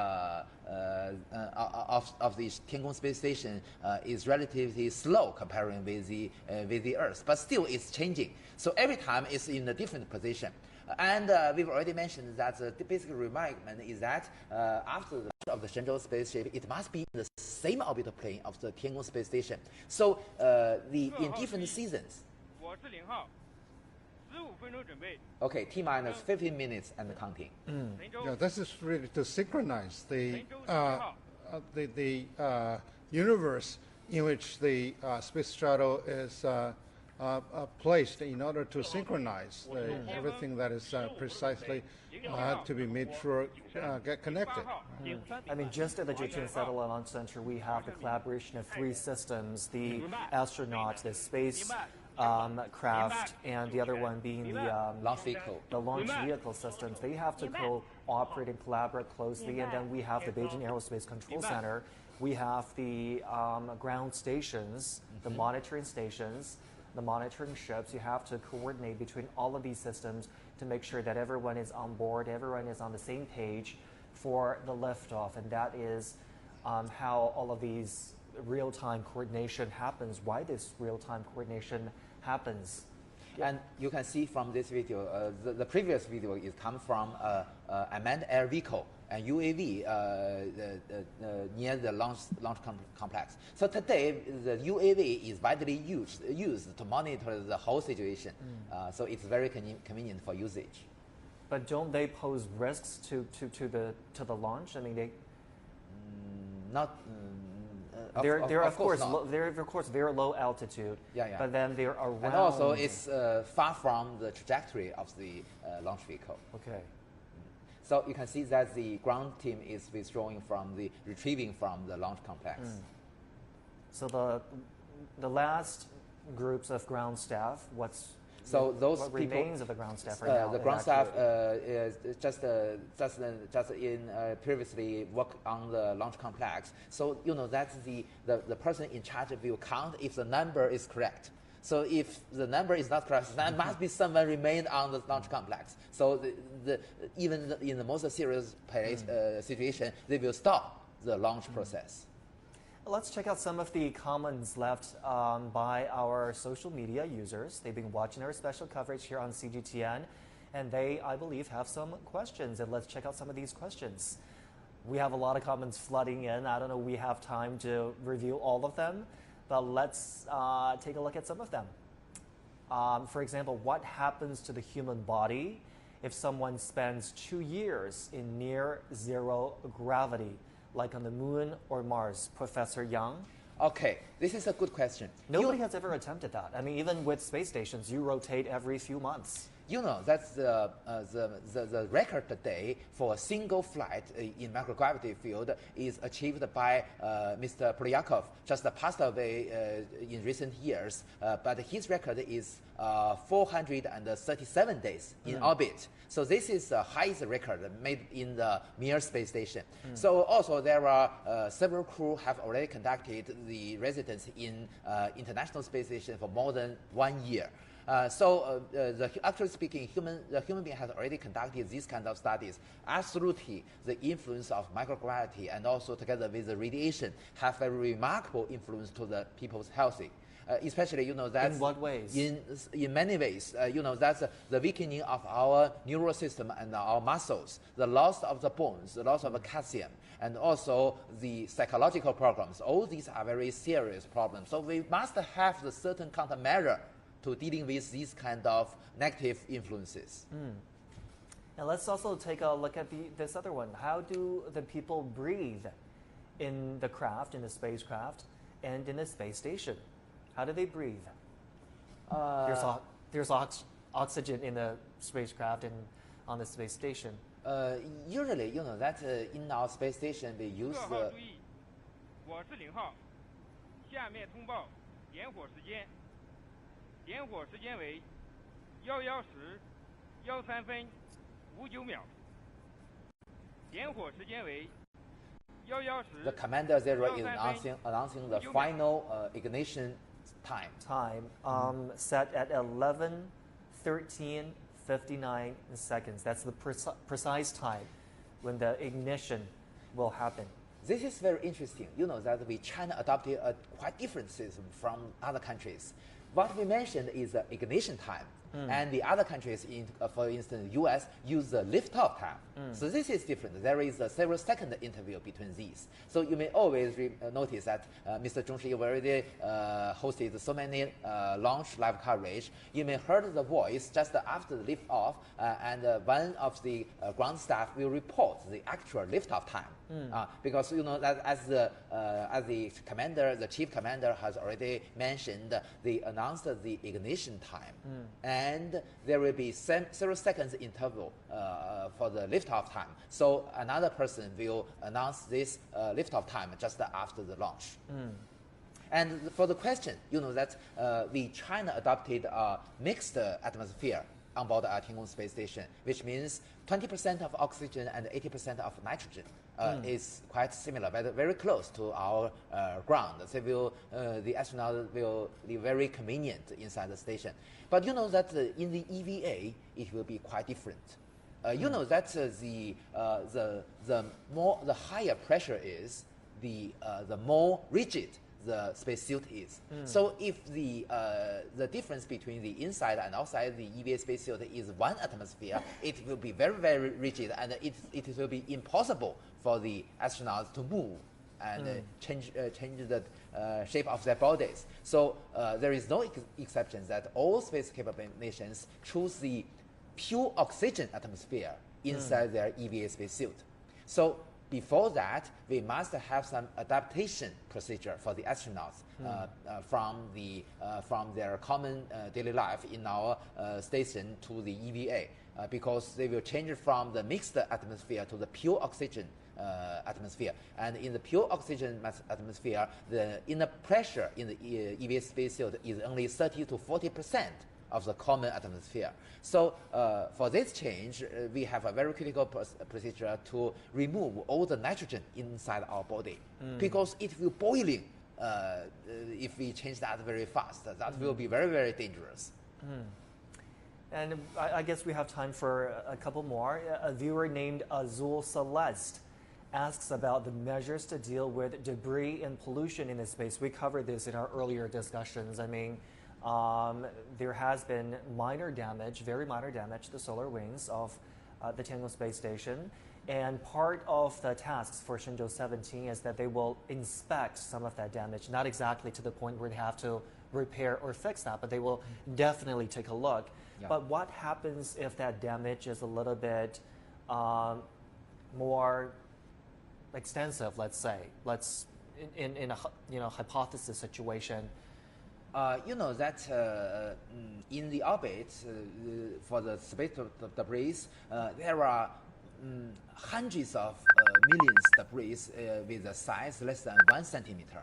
Tiangong space station is relatively slow comparing with the Earth, but still it's changing. So every time it's in a different position. And we've already mentioned that the basic requirement is that after the launch of the Shenzhou spaceship, it must be in the same orbital plane of the Tiangong space station. So in different seasons. Okay, T minus 15 minutes and counting. Yeah, this is really to synchronize the universe in which the space shuttle is placed in order to synchronize everything that is precisely to be made sure get connected. I mean, just at the Jiuquan Satellite Launch Center, we have the collaboration of 3 systems: the astronauts, the space craft, and the other one being the launch vehicle. The launch vehicle systems. They have to cooperate and collaborate closely, and then we have the Beijing Aerospace Control Center. We have the ground stations, the monitoring stations, the monitoring ships. You have to coordinate between all of these systems to make sure that everyone is on board, everyone is on the same page for the liftoff, and that is how all of these real-time coordination happens, why this real-time coordination happens. And you can see from this video, the previous video is come from unmanned air vehicle and UAV near the launch complex. So today, the UAV is widely used to monitor the whole situation. So it's very convenient for usage. But don't they pose risks to the launch? I mean, they not. They're of course very low altitude. Yeah. But then they're around. And also, it's far from the trajectory of the launch vehicle. Okay. So you can see that the ground team is retrieving from the launch complex. So the last groups of ground staff, what remains of the ground staff right now? The ground staff is just in previously work on the launch complex. So that's the person in charge will count if the number is correct. So if the number is not correct, there must be someone remained on the launch complex. So even in the most serious situation, they will stop the launch process. Let's check out some of the comments left by our social media users. They've been watching our special coverage here on CGTN, and they, I believe, have some questions. And let's check out some of these questions. We have a lot of comments flooding in. I don't know if we have time to review all of them, but let's take a look at some of them. For example, what happens to the human body if someone spends 2 years in near zero gravity, like on the moon or Mars? Professor Yang? Okay, this is a good question. Nobody has ever attempted that. I mean, even with space stations, you rotate every few months. That's the record today for a single flight in microgravity field is achieved by Mr. Polyakov, just passed away in recent years. But his record is 437 days in orbit. So this is the highest record made in the Mir space station. So also there are several crew have already conducted the residence in International Space Station for more than 1 year. Actually speaking, the human being has already conducted these kind of studies. Absolutely, the influence of microgravity and also together with the radiation have a remarkable influence to the people's health. Especially, that's in what ways? In many ways, that's the weakening of our neural system and our muscles, the loss of the bones, the loss of the calcium, and also the psychological problems. All these are very serious problems. So we must have the certain countermeasure to dealing with these kind of negative influences. And let's also take a look at this other one. How do the people breathe in the craft, in the spacecraft, and in the space station? How do they breathe? There's oxygen in the spacecraft and on the space station. Usually, that in our space station we use. 我是0号，下面通报点火时间。点火时间为11时13分59秒。点火时间为11时。The commander there is announcing the final ignition time. Set at 11:13:59 seconds. That's the precise time when the ignition will happen. This is very interesting. That China adopted a quite different system from other countries. What we mentioned is the ignition time. and the other countries, for instance, U.S., use the lift-off time. So this is different. There is a several second interval between these. So you may always notice that Mr. Zhong Shi already hosted so many launch live coverage. You may heard the voice just after the lift-off, and one of the ground staff will report the actual lift-off time. Because you know that as the commander, the chief commander has already mentioned, they announced the ignition time, and there will be several seconds interval for the liftoff time. So another person will announce this liftoff time just after the launch. And for the question, you know that China adopted a mixed atmosphere on board our Thiên Cung space station, which means 20% of oxygen and 80% of nitrogen is quite similar, but very close to our ground. So the astronaut will be very convenient inside the station. But you know that in the EVA, it will be quite different. You know that the higher pressure is, the more rigid the spacesuit is. So if the difference between the inside and outside the EVA spacesuit is 1 atmosphere, it will be very, very rigid, and it will be impossible for the astronauts to move and change the shape of their bodies. So there is no exception that all space-capable nations choose the pure oxygen atmosphere inside their EVA spacesuit. So before that, we must have some adaptation procedure for the astronauts from their common daily life in our station to the EVA, because they will change from the mixed atmosphere to the pure oxygen atmosphere. And in the pure oxygen atmosphere, the inner pressure in the EVA spacesuit is only 30 to 40% of the common atmosphere. So for this change, we have a very critical procedure to remove all the nitrogen inside our body, because it will boiling if we change that very fast. That will be very, very dangerous. And I guess we have time for a couple more. A viewer named Azul Celeste asks about the measures to deal with debris and pollution in space. We covered this in our earlier discussions. I mean, there has been minor damage, very minor damage to the solar wings of the Thiên Cung space station. And part of the tasks for Shenzhou-17 is that they will inspect some of that damage, not exactly to the point where they have to repair or fix that, but they will definitely take a look. Yeah. But what happens if that damage is a little bit more extensive, let's say, in a hypothesis situation? You know that in the orbit for the space debris, there are hundreds of millions debris with a size less than 1 centimeter.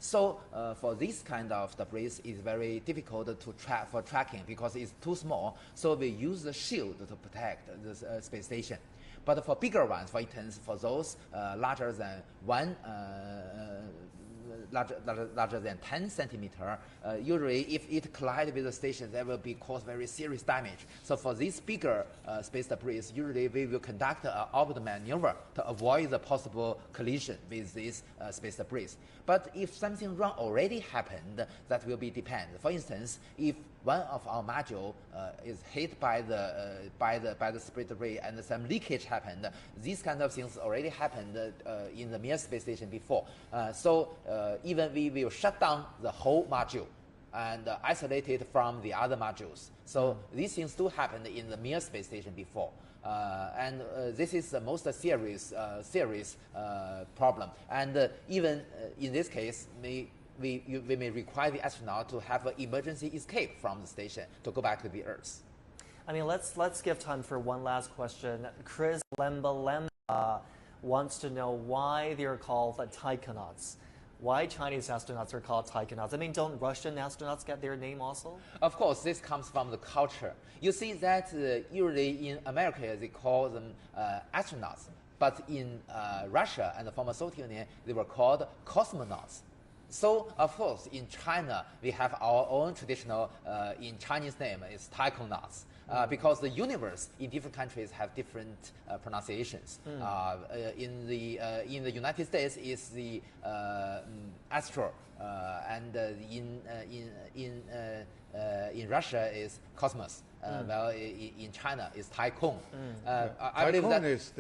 So for this kind of debris, it's very difficult to track for tracking because it's too small. So we use the shield to protect the space station. But for bigger ones, for instance, for those larger than larger than 10 centimeter, usually if it collides with the station, there will be cause very serious damage. So for these bigger space debris, usually we will conduct an orbital maneuver to avoid the possible collision with this space debris. But if something wrong already happened, that will be depend. For instance, if one of our module is hit by the space debris and some leakage happened, these kind of things already happened in the Mir space station before. So even we will shut down the whole module and isolate it from the other modules. So these things do happen in the Mir space station before. And this is the most serious problem. And even in this case, we may require the astronaut to have an emergency escape from the station to go back to the Earth. I mean, let's give time for one last question. Chris Lemba wants to know why they're called the taikonauts. Why Chinese astronauts are called taikonauts? I mean, don't Russian astronauts get their name also? Of course, this comes from the culture. You see that usually in America they call them astronauts, but in Russia and the former Soviet Union they were called cosmonauts. So, of course, in China we have our own traditional in Chinese name is taikonauts. because the universe in different countries have different pronunciations. In the United States is the astro, and in Russia is cosmos. Well, in China is Taikong. I believe that is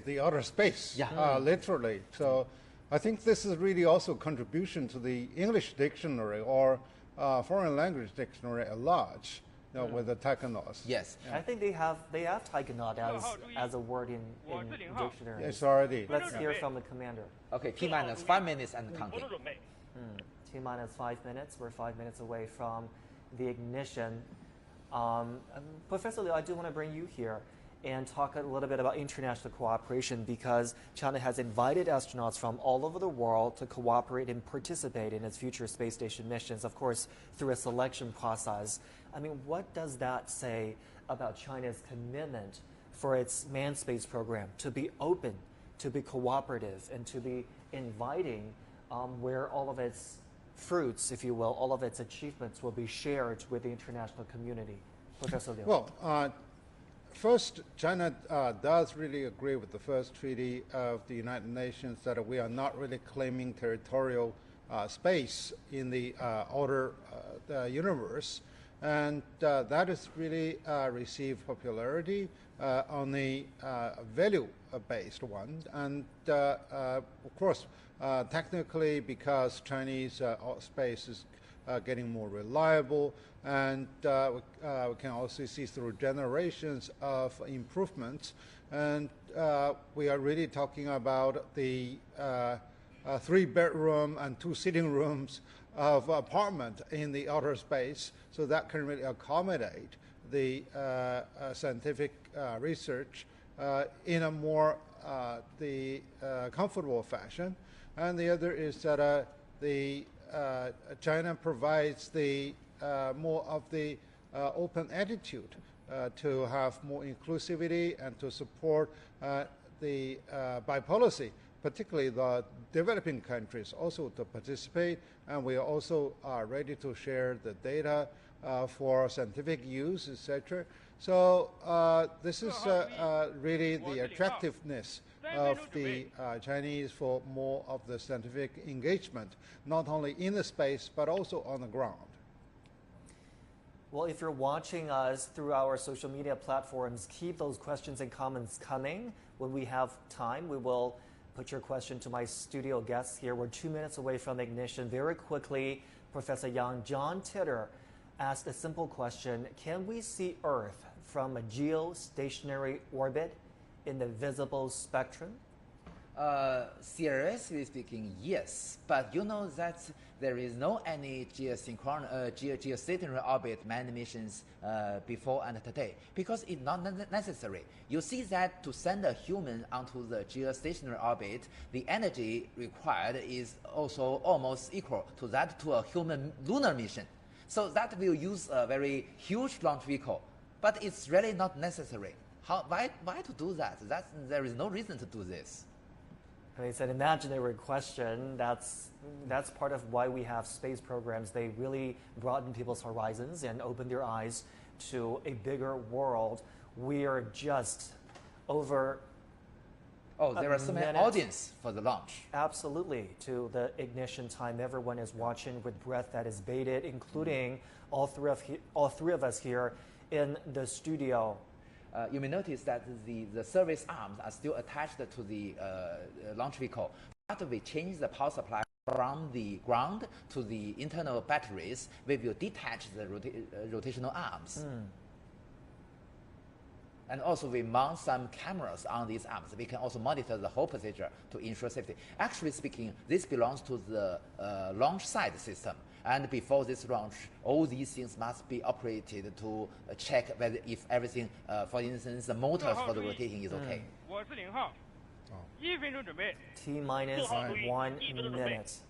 the outer space, Yeah. literally. So I think this is really also a contribution to the English dictionary or foreign language dictionary at large, with the taikonaut. Yes. I think they have taikonaut as a word in dictionary. It's already. Let's hear from the commander. Okay, T-minus 5 minutes and counting. T-minus 5 minutes. We're 5 minutes away from the ignition. Professor Liu, I do want to bring you here and talk a little bit about international cooperation, because China has invited astronauts from all over the world to cooperate and participate in its future space station missions, of course, through a selection process. I mean, what does that say about China's commitment for its manned space program to be open, to be cooperative, and to be inviting, where all of its fruits, if you will, all of its achievements will be shared with the international community? Professor Liu. Well, first, China does really agree with the first treaty of the United Nations that we are not really claiming territorial space in the outer universe. And that has really received popularity on the value-based one. And of course, technically, because Chinese space is getting more reliable, and we can also see through generations of improvements. And we are really talking about the 3-bedroom and 2 sitting rooms of apartment in the outer space, so that can really accommodate the scientific research in a more comfortable fashion. And the other is that China provides the more of the open attitude to have more inclusivity and to support the by policy, particularly the developing countries, also to participate. And we are also ready to share the data for scientific use, etc. So this is really the attractiveness of the Chinese for more of the scientific engagement, not only in the space, but also on the ground. Well, if you're watching us through our social media platforms, keep those questions and comments coming. When we have time, we will put your question to my studio guests here. We're 2 minutes away from ignition. Very quickly, Professor Yang, John Titter asked a simple question. Can we see Earth from a geostationary orbit in the visible spectrum? Seriously speaking, yes. But you know that there is no any geostationary orbit manned missions before and today, because it's not necessary. You see that to send a human onto the geostationary orbit, the energy required is also almost equal to that to a human lunar mission. So that will use a very huge launch vehicle, but it's really not necessary. Why to do that? There is no reason to do this. It's an imaginary question. That's part of why we have space programs. They really broaden people's horizons and open their eyes to a bigger world. We are just over. Oh, there are so many audience for the launch. Absolutely. To the ignition time, everyone is watching with breath that is bated, including all three of us here in the studio. You may notice that the service arms are still attached to the launch vehicle. After we change the power supply from the ground to the internal batteries, we will detach the rotational arms. And also we mount some cameras on these arms. We can also monitor the whole procedure to ensure safety. Actually speaking, this belongs to the launch side system. And before this launch, all these things must be operated to check whether if everything, for instance, the motors for the rotating is okay. T-minus 1 minute.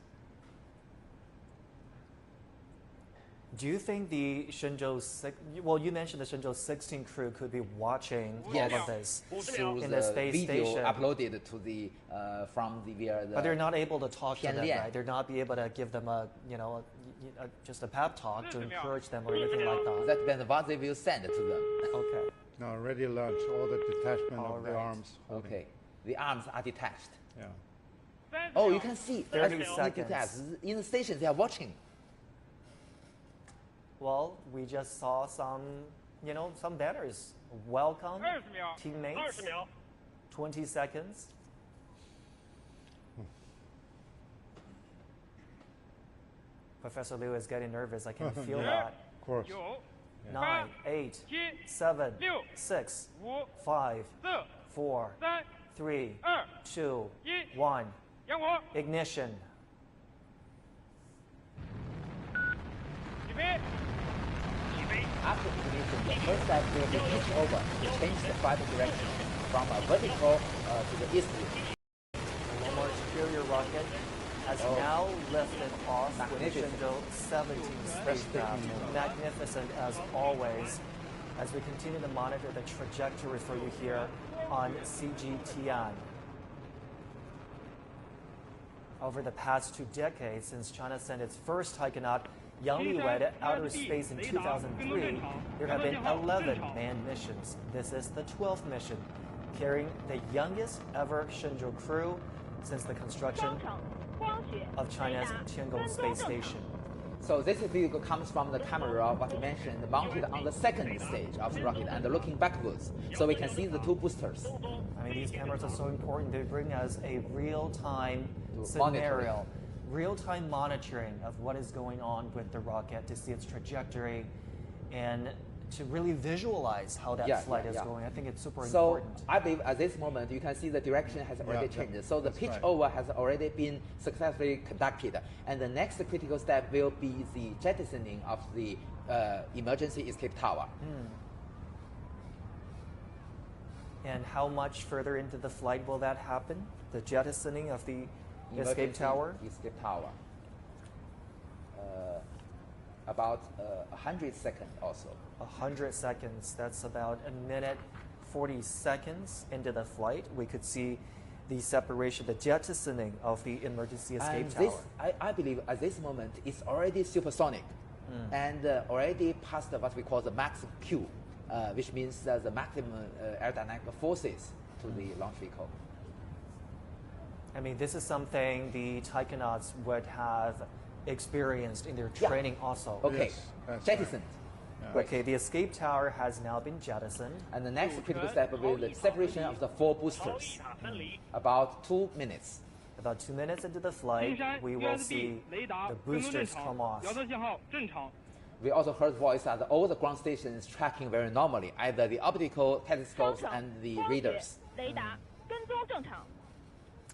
Do you think the Shenzhou you mentioned the Shenzhou 16 crew could be watching all of this in the space station? Uploaded to the from the via the. But they're not able to talk to them, right? They're not be able to give them a just a pep talk to encourage them or anything like that. That then what they will send to them. Okay. No, already launched all the detachment All of the right. arms. holding. Okay, the arms are detached. Yeah. Oh, you can see 30 as seconds. detached. In the station, they are watching. Well, we just saw some, some banners. Welcome, 20秒 teammates. 20秒。 20 seconds. Professor Liu is getting nervous. I can feel that. Of course. 9 9, 8, 7 7, 6 6, 5 5, 4 4, 3 3, 2 2, 1. 点火， Ignition. 起飞， After ignition, the first step will be pitch over to change the flight direction from a vertical to the eastward. The more superior rocket has now lifted off with the Shenzhou-17 spacecraft. Magnificent as always, as we continue to monitor the trajectory for you here on CHIempN. Over the past 2 decades, since China sent its first taikonaut Yang Liwei to outer space in 2003, there have been 11 manned missions. This is the 12th mission, carrying the youngest ever Shenzhou crew since the construction of China's Tiangong space station. So this video comes from the camera, what you mentioned, mounted on the second stage of the rocket and looking backwards. So we can see the 2 boosters. I mean, these cameras are so important. They bring us a real-time scenario, real-time monitoring of what is going on with the rocket to see its trajectory and to really visualize how that flight is going. I think it's super important. So I believe at this moment you can see the direction has already changed. So the pitch over has already been successfully conducted. And the next critical step will be the jettisoning of the emergency escape tower. And how much further into the flight will that happen? The jettisoning of the escape tower? Escape tower. About 100 seconds also. 100 seconds. That's about 1 minute 40 seconds into the flight. We could see the separation, the jettisoning of the emergency escape tower. I believe at this moment it's already supersonic and already past what we call the max Q, which means the maximum aerodynamic forces to the launch vehicle. I mean, this is something the taikonauts would have experienced in their training also. Okay, jettisoned. Okay, the escape tower has now been jettisoned. And the next critical step will be the separation of the 4 boosters. About 2 minutes. About 2 minutes into the flight, we will see the boosters come off. We also heard voice that all the ground stations tracking very normally, either the optical telescopes and the radars.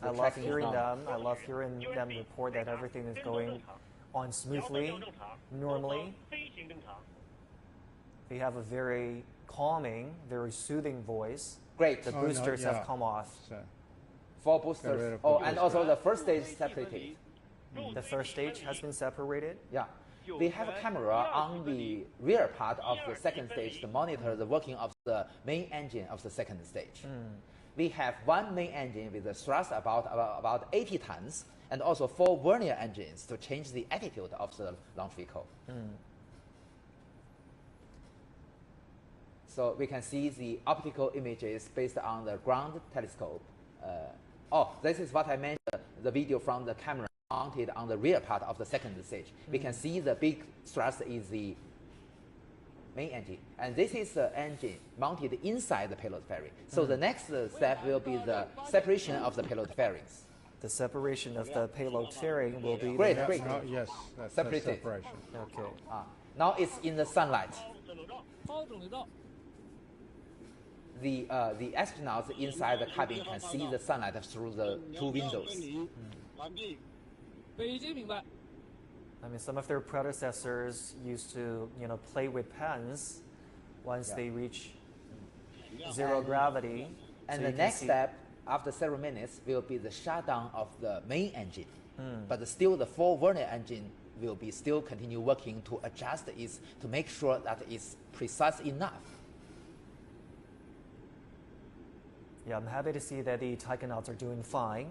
I love hearing them. I love hearing them report that everything is going on smoothly, normally. They have a very calming, very soothing voice. Great. The boosters have come off. 4 boosters. Oh, and also the first stage separated. The first stage has been separated? Yeah. We have a camera on the rear part of the second stage to monitor the working of the main engine of the second stage. We have 1 main engine with a thrust about 80 tons and also 4 vernier engines to change the attitude of the launch vehicle. So we can see the optical images based on the ground telescope. This is what I mentioned, the video from the camera mounted on the rear part of the second stage. We can see the big thrust is the main engine. And this is the engine mounted inside the payload fairing. So the next step will be the separation of the payload fairings. The separation of the payload fairing will be great. Yes, that's separated. Separation. Okay. Now it's in the sunlight. The astronauts inside the cabin can see the sunlight through the 2 windows. I mean, some of their predecessors used to, play with pens once they reach zero gravity. And the next step, after several minutes, will be the shutdown of the main engine. But still, the 4 vernier engine will be still continue working to adjust it to make sure that it's precise enough. Yeah, I'm happy to see that the taikonauts are doing fine.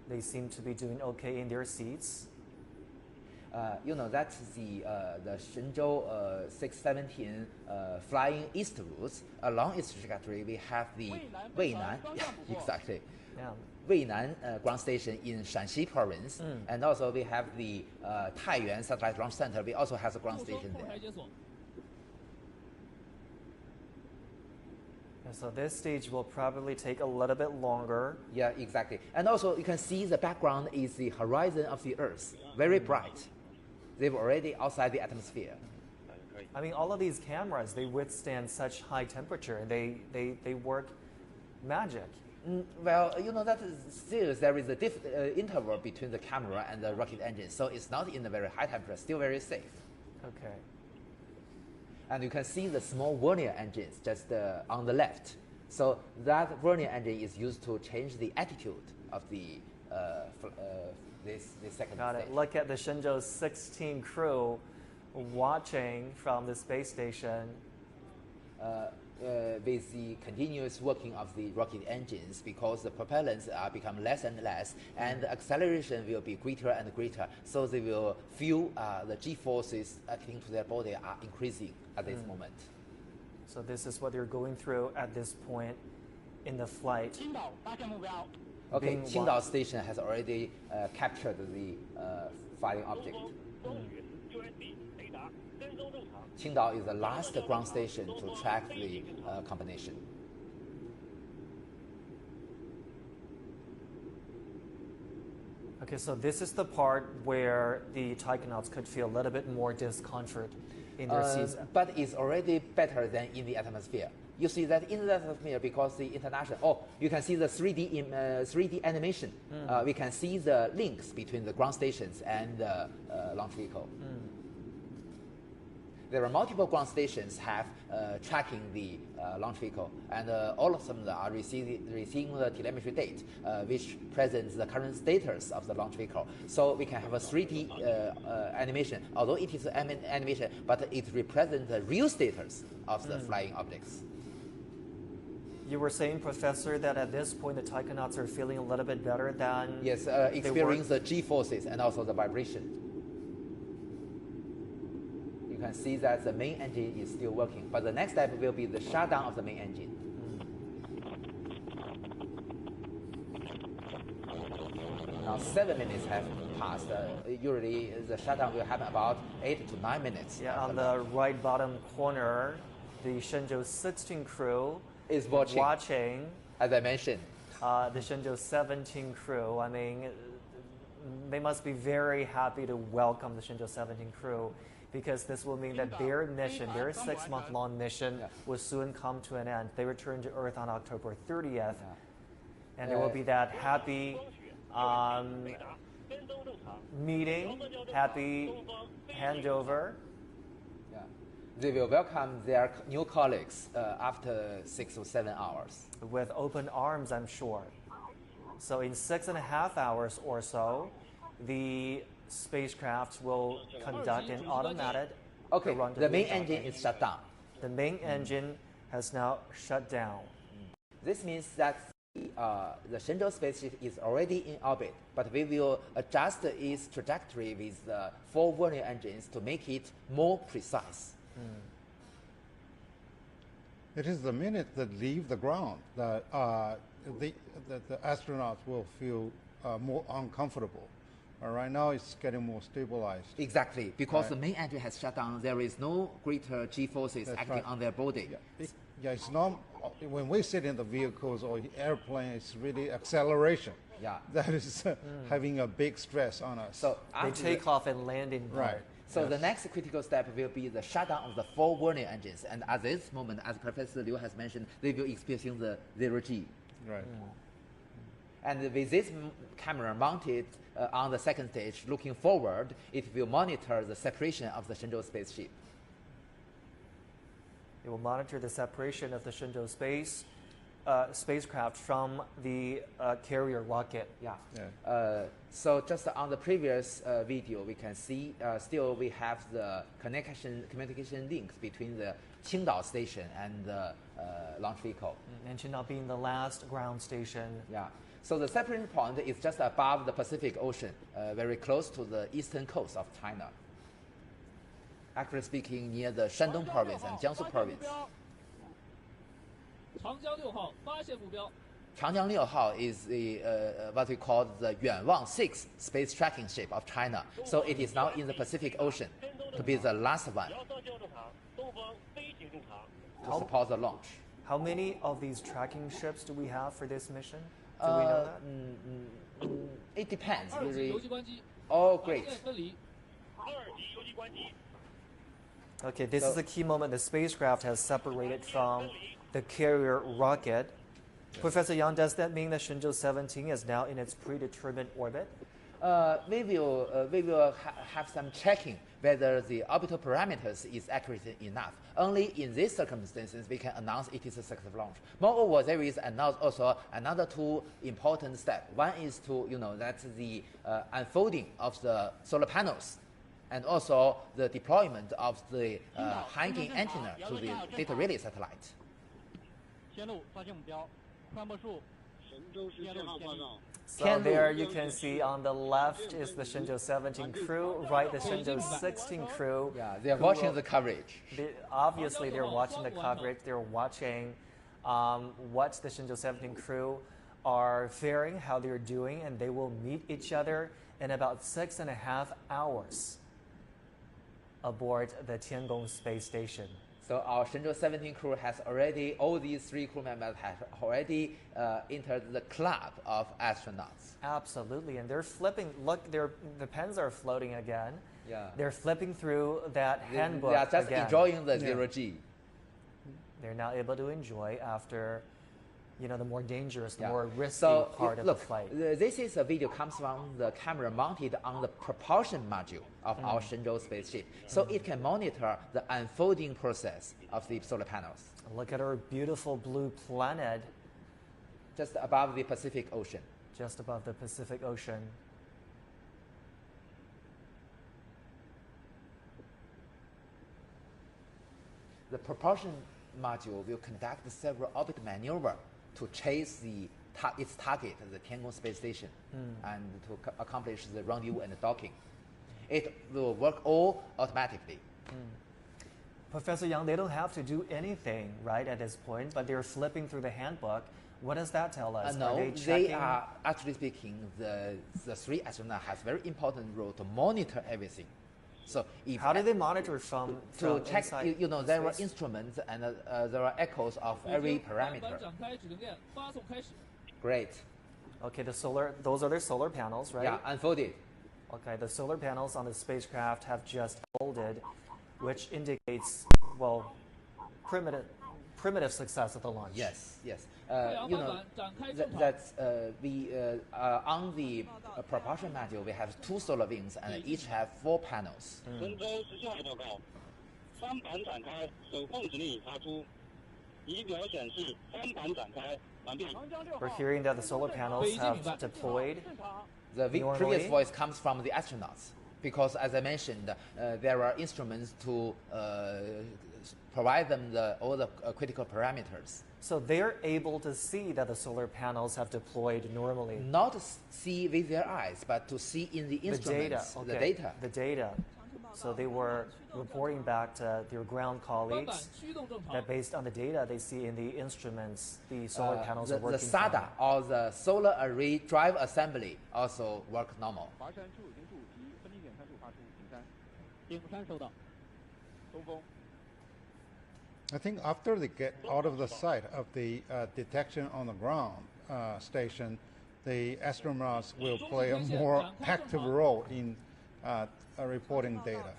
They seem to be doing okay in their seats. You know, that's the Shenzhou 617 flying eastwards. Along its trajectory, we have the Weinan, exactly. Yeah. Weinan ground station in Shanxi province, and also we have the Taiyuan Satellite Launch Center. We also have a ground station there. And so this stage will probably take a little bit longer. Yeah, exactly. And also you can see the background is the horizon of the Earth, very bright. They're already outside the atmosphere. I mean, all of these cameras, they withstand such high temperature, and they work magic. Well, you know, that is still there is a interval between the camera and the rocket engine, so it's not in a very high temperature, still very safe. Okay. And you can see the small vernier engines just on the left. So that vernier engine is used to change the attitude of the this second Got stage. it. Look at the Shenzhou 16 crew watching from the space station. With the continuous working of the rocket engines, because the propellants are become less and less, and the acceleration will be greater and greater, so they will feel the G-forces acting to their body are increasing at this moment. So this is what they're going through at this point in the flight. Okay, Qingdao station has already captured the flying object. Qingdao is the last ground station to track the combination. Okay, so this is the part where the taikonauts could feel a little bit more discomfort in their seats. But it's already better than in the atmosphere. You see that in the atmosphere, because the international, you can see the 3D animation. We can see the links between the ground stations and the launch vehicle. There are multiple ground stations have tracking the launch vehicle, and all of them are receiving the telemetry data, which presents the current status of the launch vehicle. So we can have a 3D animation, although it is an animation, but it represents the real status of the flying objects. You were saying, Professor, that at this point the taikonauts are feeling a little bit better than yes, experience the G-forces and also the vibration. You can see that the main engine is still working, but the next step will be the shutdown of the main engine. Now 7 minutes have passed. Usually the shutdown will happen about 8 to 9 minutes. Yeah, on the right bottom corner, the Shenzhou 16 crew is watching, as I mentioned. The Shenzhou 17 crew, I mean, they must be very happy to welcome the Shenzhou 17 crew, because this will mean that their mission, their 6-month-long mission, will soon come to an end. They return to Earth on October 30th, and there will be that happy meeting, happy handover. They will welcome their new colleagues after 6 or 7 hours. With open arms, I'm sure. So in 6.5 hours or so, the spacecraft will conduct an automated run. The main engine is shut down. The main engine has now shut down. This means that the Shenzhou spaceship is already in orbit, but we will adjust its trajectory with the 4 vernier engines to make it more precise. It is the minute that leave the ground that the astronauts will feel more uncomfortable. Right now it's getting more stabilized. Exactly, because the main engine has shut down. There is no greater G-forces acting on their body. Yeah, it's not, when we sit in the vehicles or airplane, it's really acceleration. Yeah, that is having a big stress on us. So they take off and landing. Right. So the next critical step will be the shutdown of the 4 vernier engines. And at this moment, as Professor Liu has mentioned, they will experience the 0G. Right. And with this camera mounted on the second stage, looking forward, it will monitor the separation of the Shenzhou spaceship. It will monitor the separation of the Shenzhou spacecraft from the carrier rocket. So just on the previous video, we can see still we have the communication links between the Qingdao station and the launch vehicle. Nanjing being the last ground station. Yeah. So the separating point is just above the Pacific Ocean, very close to the eastern coast of China. Actually speaking, near the Shandong province and Jiangsu province. 长江6号发现目标。 Changjiang 6号 is the what we call the Yuanwang 6 space tracking ship of China. So it is now in the Pacific Ocean to be the last one to support the launch. How many of these tracking ships do we have for this mission? Do we know that? It depends. Really. Oh, great. Okay, this is a key moment. The spacecraft has separated from the carrier rocket. Professor Yang, does that mean that Shenzhou-17 is now in its predetermined orbit? We will have some checking whether the orbital parameters is accurate enough. Only in these circumstances we can announce it is a successful launch. Moreover, there is also another two important steps. One is to that's the unfolding of the solar panels, and also the deployment of the hanging antenna to the data relay satellite. 天路发现目标，宽波数。 So there you can see on the left is the Shenzhou-17 crew, right the Shenzhou-16 crew. Yeah, they are watching the coverage. Obviously, they're watching the coverage. They're watching what the Shenzhou-17 crew are faring, how they're doing, and they will meet each other in about 6.5 hours aboard the Tiangong space station. So our Shenzhou-17 crew has already, all these three crew members have already entered the club of astronauts. Absolutely, and they're flipping. Look, the pens are floating again. Yeah. They're flipping through that handbook. They are just again. enjoying the zero-G. They're now able to enjoy after, the more dangerous, the more risky so, part of the flight. This is a video comes from the camera mounted on the propulsion module of our Shenzhou spaceship. So it can monitor the unfolding process of the solar panels. Look at our beautiful blue planet. Just above the Pacific Ocean. Just above the Pacific Ocean. The propulsion module will conduct several orbit maneuvers to chase its target, the Tiangong space station, and to accomplish the rendezvous and the docking. It will work all automatically. Professor Yang, they don't have to do anything, right, at this point, but they're flipping through the handbook. What does that tell us? No, they are, actually speaking, the three astronauts have very important role to monitor everything. So how do they monitor from check? Inside there are instruments and there are echoes of every parameter. Great. Okay, those are their solar panels, right? Yeah, unfolded. Okay, the solar panels on the spacecraft have just folded, which indicates, primitive success of the launch. Yes, yes. That's on the propulsion module, we have two solar wings and each have 4 panels. We're hearing that the solar panels have deployed. The previous voice comes from the astronauts because, as I mentioned, there are instruments to provide them all the critical parameters. So they're able to see that the solar panels have deployed normally. Not see with their eyes, but to see in the instruments, the data. The data. So they were reporting back to their ground colleagues that based on the data they see in the instruments, the solar panels are working. The SADA, or the solar array drive assembly, also work normal. I think after they get out of the sight of the detection on the ground station, the astronauts will play a more active role in reporting data.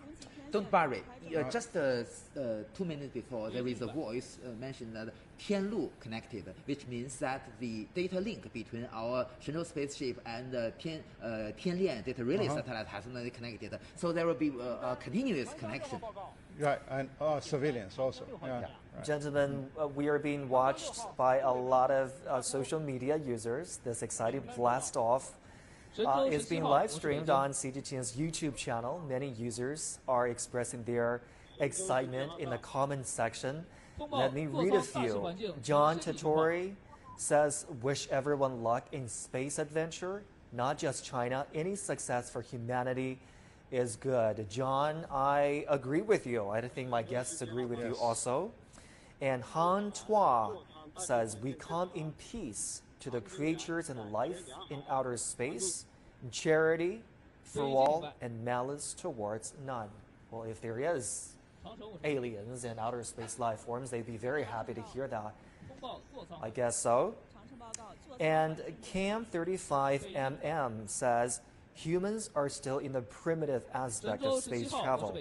Don't worry. Just 2 minutes before, there is a voice mentioned that Tianlu connected, which means that the data link between our Shenzhou spaceship and Tianlian data relay satellite has not connected. So there will be a continuous connection. Right, and civilians also. Yeah. Right. Gentlemen, we are being watched by a lot of social media users. This exciting blast-off is being live streamed on CHIion's YouTube channel. Many users are expressing their excitement in the comment section. Let me read a few. John Tatori says, wish everyone luck in space adventure, not just China. Any success for humanity is good. John, I agree with you. I think my guests agree with you also. And Han Tua says, we come in peace to the creatures and life in outer space, charity for all, and malice towards none. Well, if there is aliens and outer space life forms, they'd be very happy to hear that. I guess so. And Cam35MM says, humans are still in the primitive aspect of space travel.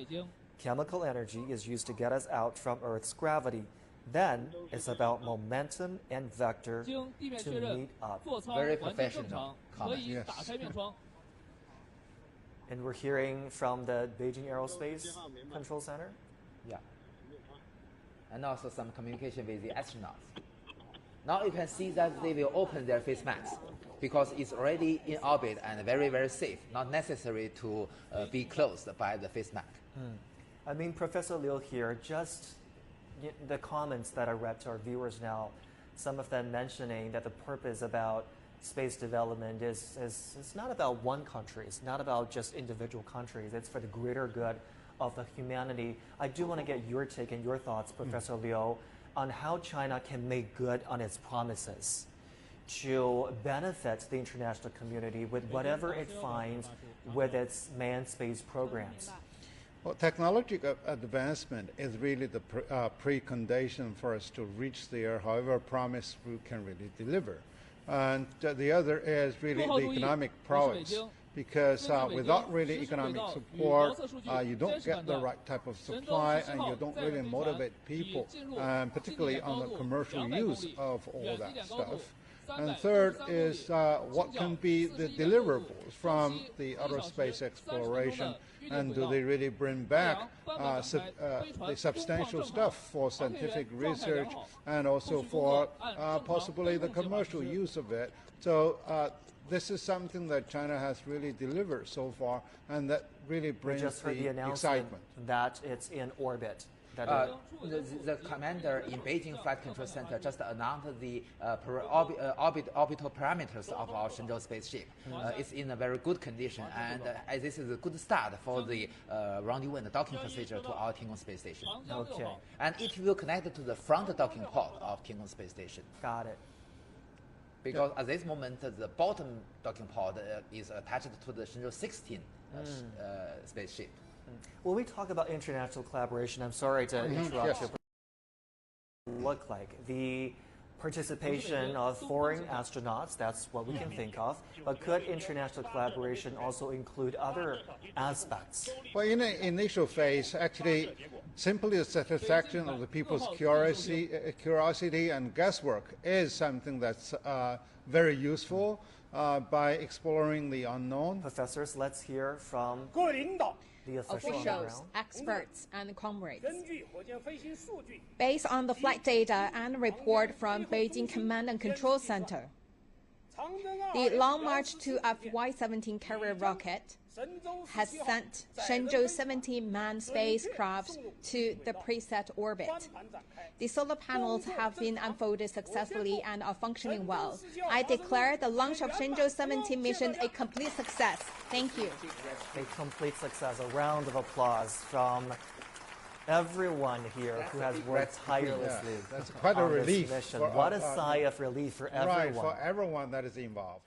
Chemical energy is used to get us out from Earth's gravity. Then it's about momentum and vector to meet up. Very professional comment. Yes. And we're hearing from the Beijing Aerospace Control Center? Yeah. And also some communication with the astronauts. Now you can see that they will open their face masks because it's already in orbit and very, very safe, not necessary to be closed by the face mask. I mean, Professor Liu here, just the comments that I read to our viewers now, some of them mentioning that the purpose about space development is not about one country, it's not about just individual countries, it's for the greater good of the humanity. I do want to get your take and your thoughts, Professor Liu, on how China can make good on its promises to benefit the international community with whatever it finds with its manned space programs. Well, technological advancement is really the precondition for us to reach there, however promise we can really deliver. And the other is really the economic prowess, because without really economic support, you don't get the right type of supply and you don't really motivate people, particularly on the commercial use of all that stuff. And third is what can be the deliverables from the outer space exploration, and do they really bring back the substantial stuff for scientific research and also for possibly the commercial use of it. So this is something that China has really delivered so far, and that really brings just heard the announcement excitement that it's in orbit. The commander in Beijing Flight Control Center just announced the orbital parameters of our Shenzhou spaceship. It's in a very good condition, and this is a good start for the rendezvous and docking procedure to our Thiên Cung space station. Okay. And it will connect to the front docking port of Thiên Cung space station. Got it. Because at this moment, the bottom docking port is attached to the Shenzhou 16 spaceship. When we talk about international collaboration, I'm sorry to interrupt you, but look like the participation of foreign astronauts, that's what we can think of, but could international collaboration also include other aspects? Well, in the initial phase, actually, simply the satisfaction of the people's curiosity and guesswork is something that's very useful by exploring the unknown. Professors, let's hear from the officials, experts, and comrades. Based on the flight data and report from Beijing Command and Control Center, the Long March 2 FY-17 carrier rocket has sent Shenzhou-17 manned spacecraft to the preset orbit. The solar panels have been unfolded successfully and are functioning well. I declare the launch of Shenzhou-17 mission a complete success. Thank you. A complete success. A round of applause from everyone here who has worked tirelessly. Yeah, that's quite a relief. What a sigh of relief for everyone. Right, for everyone that is involved.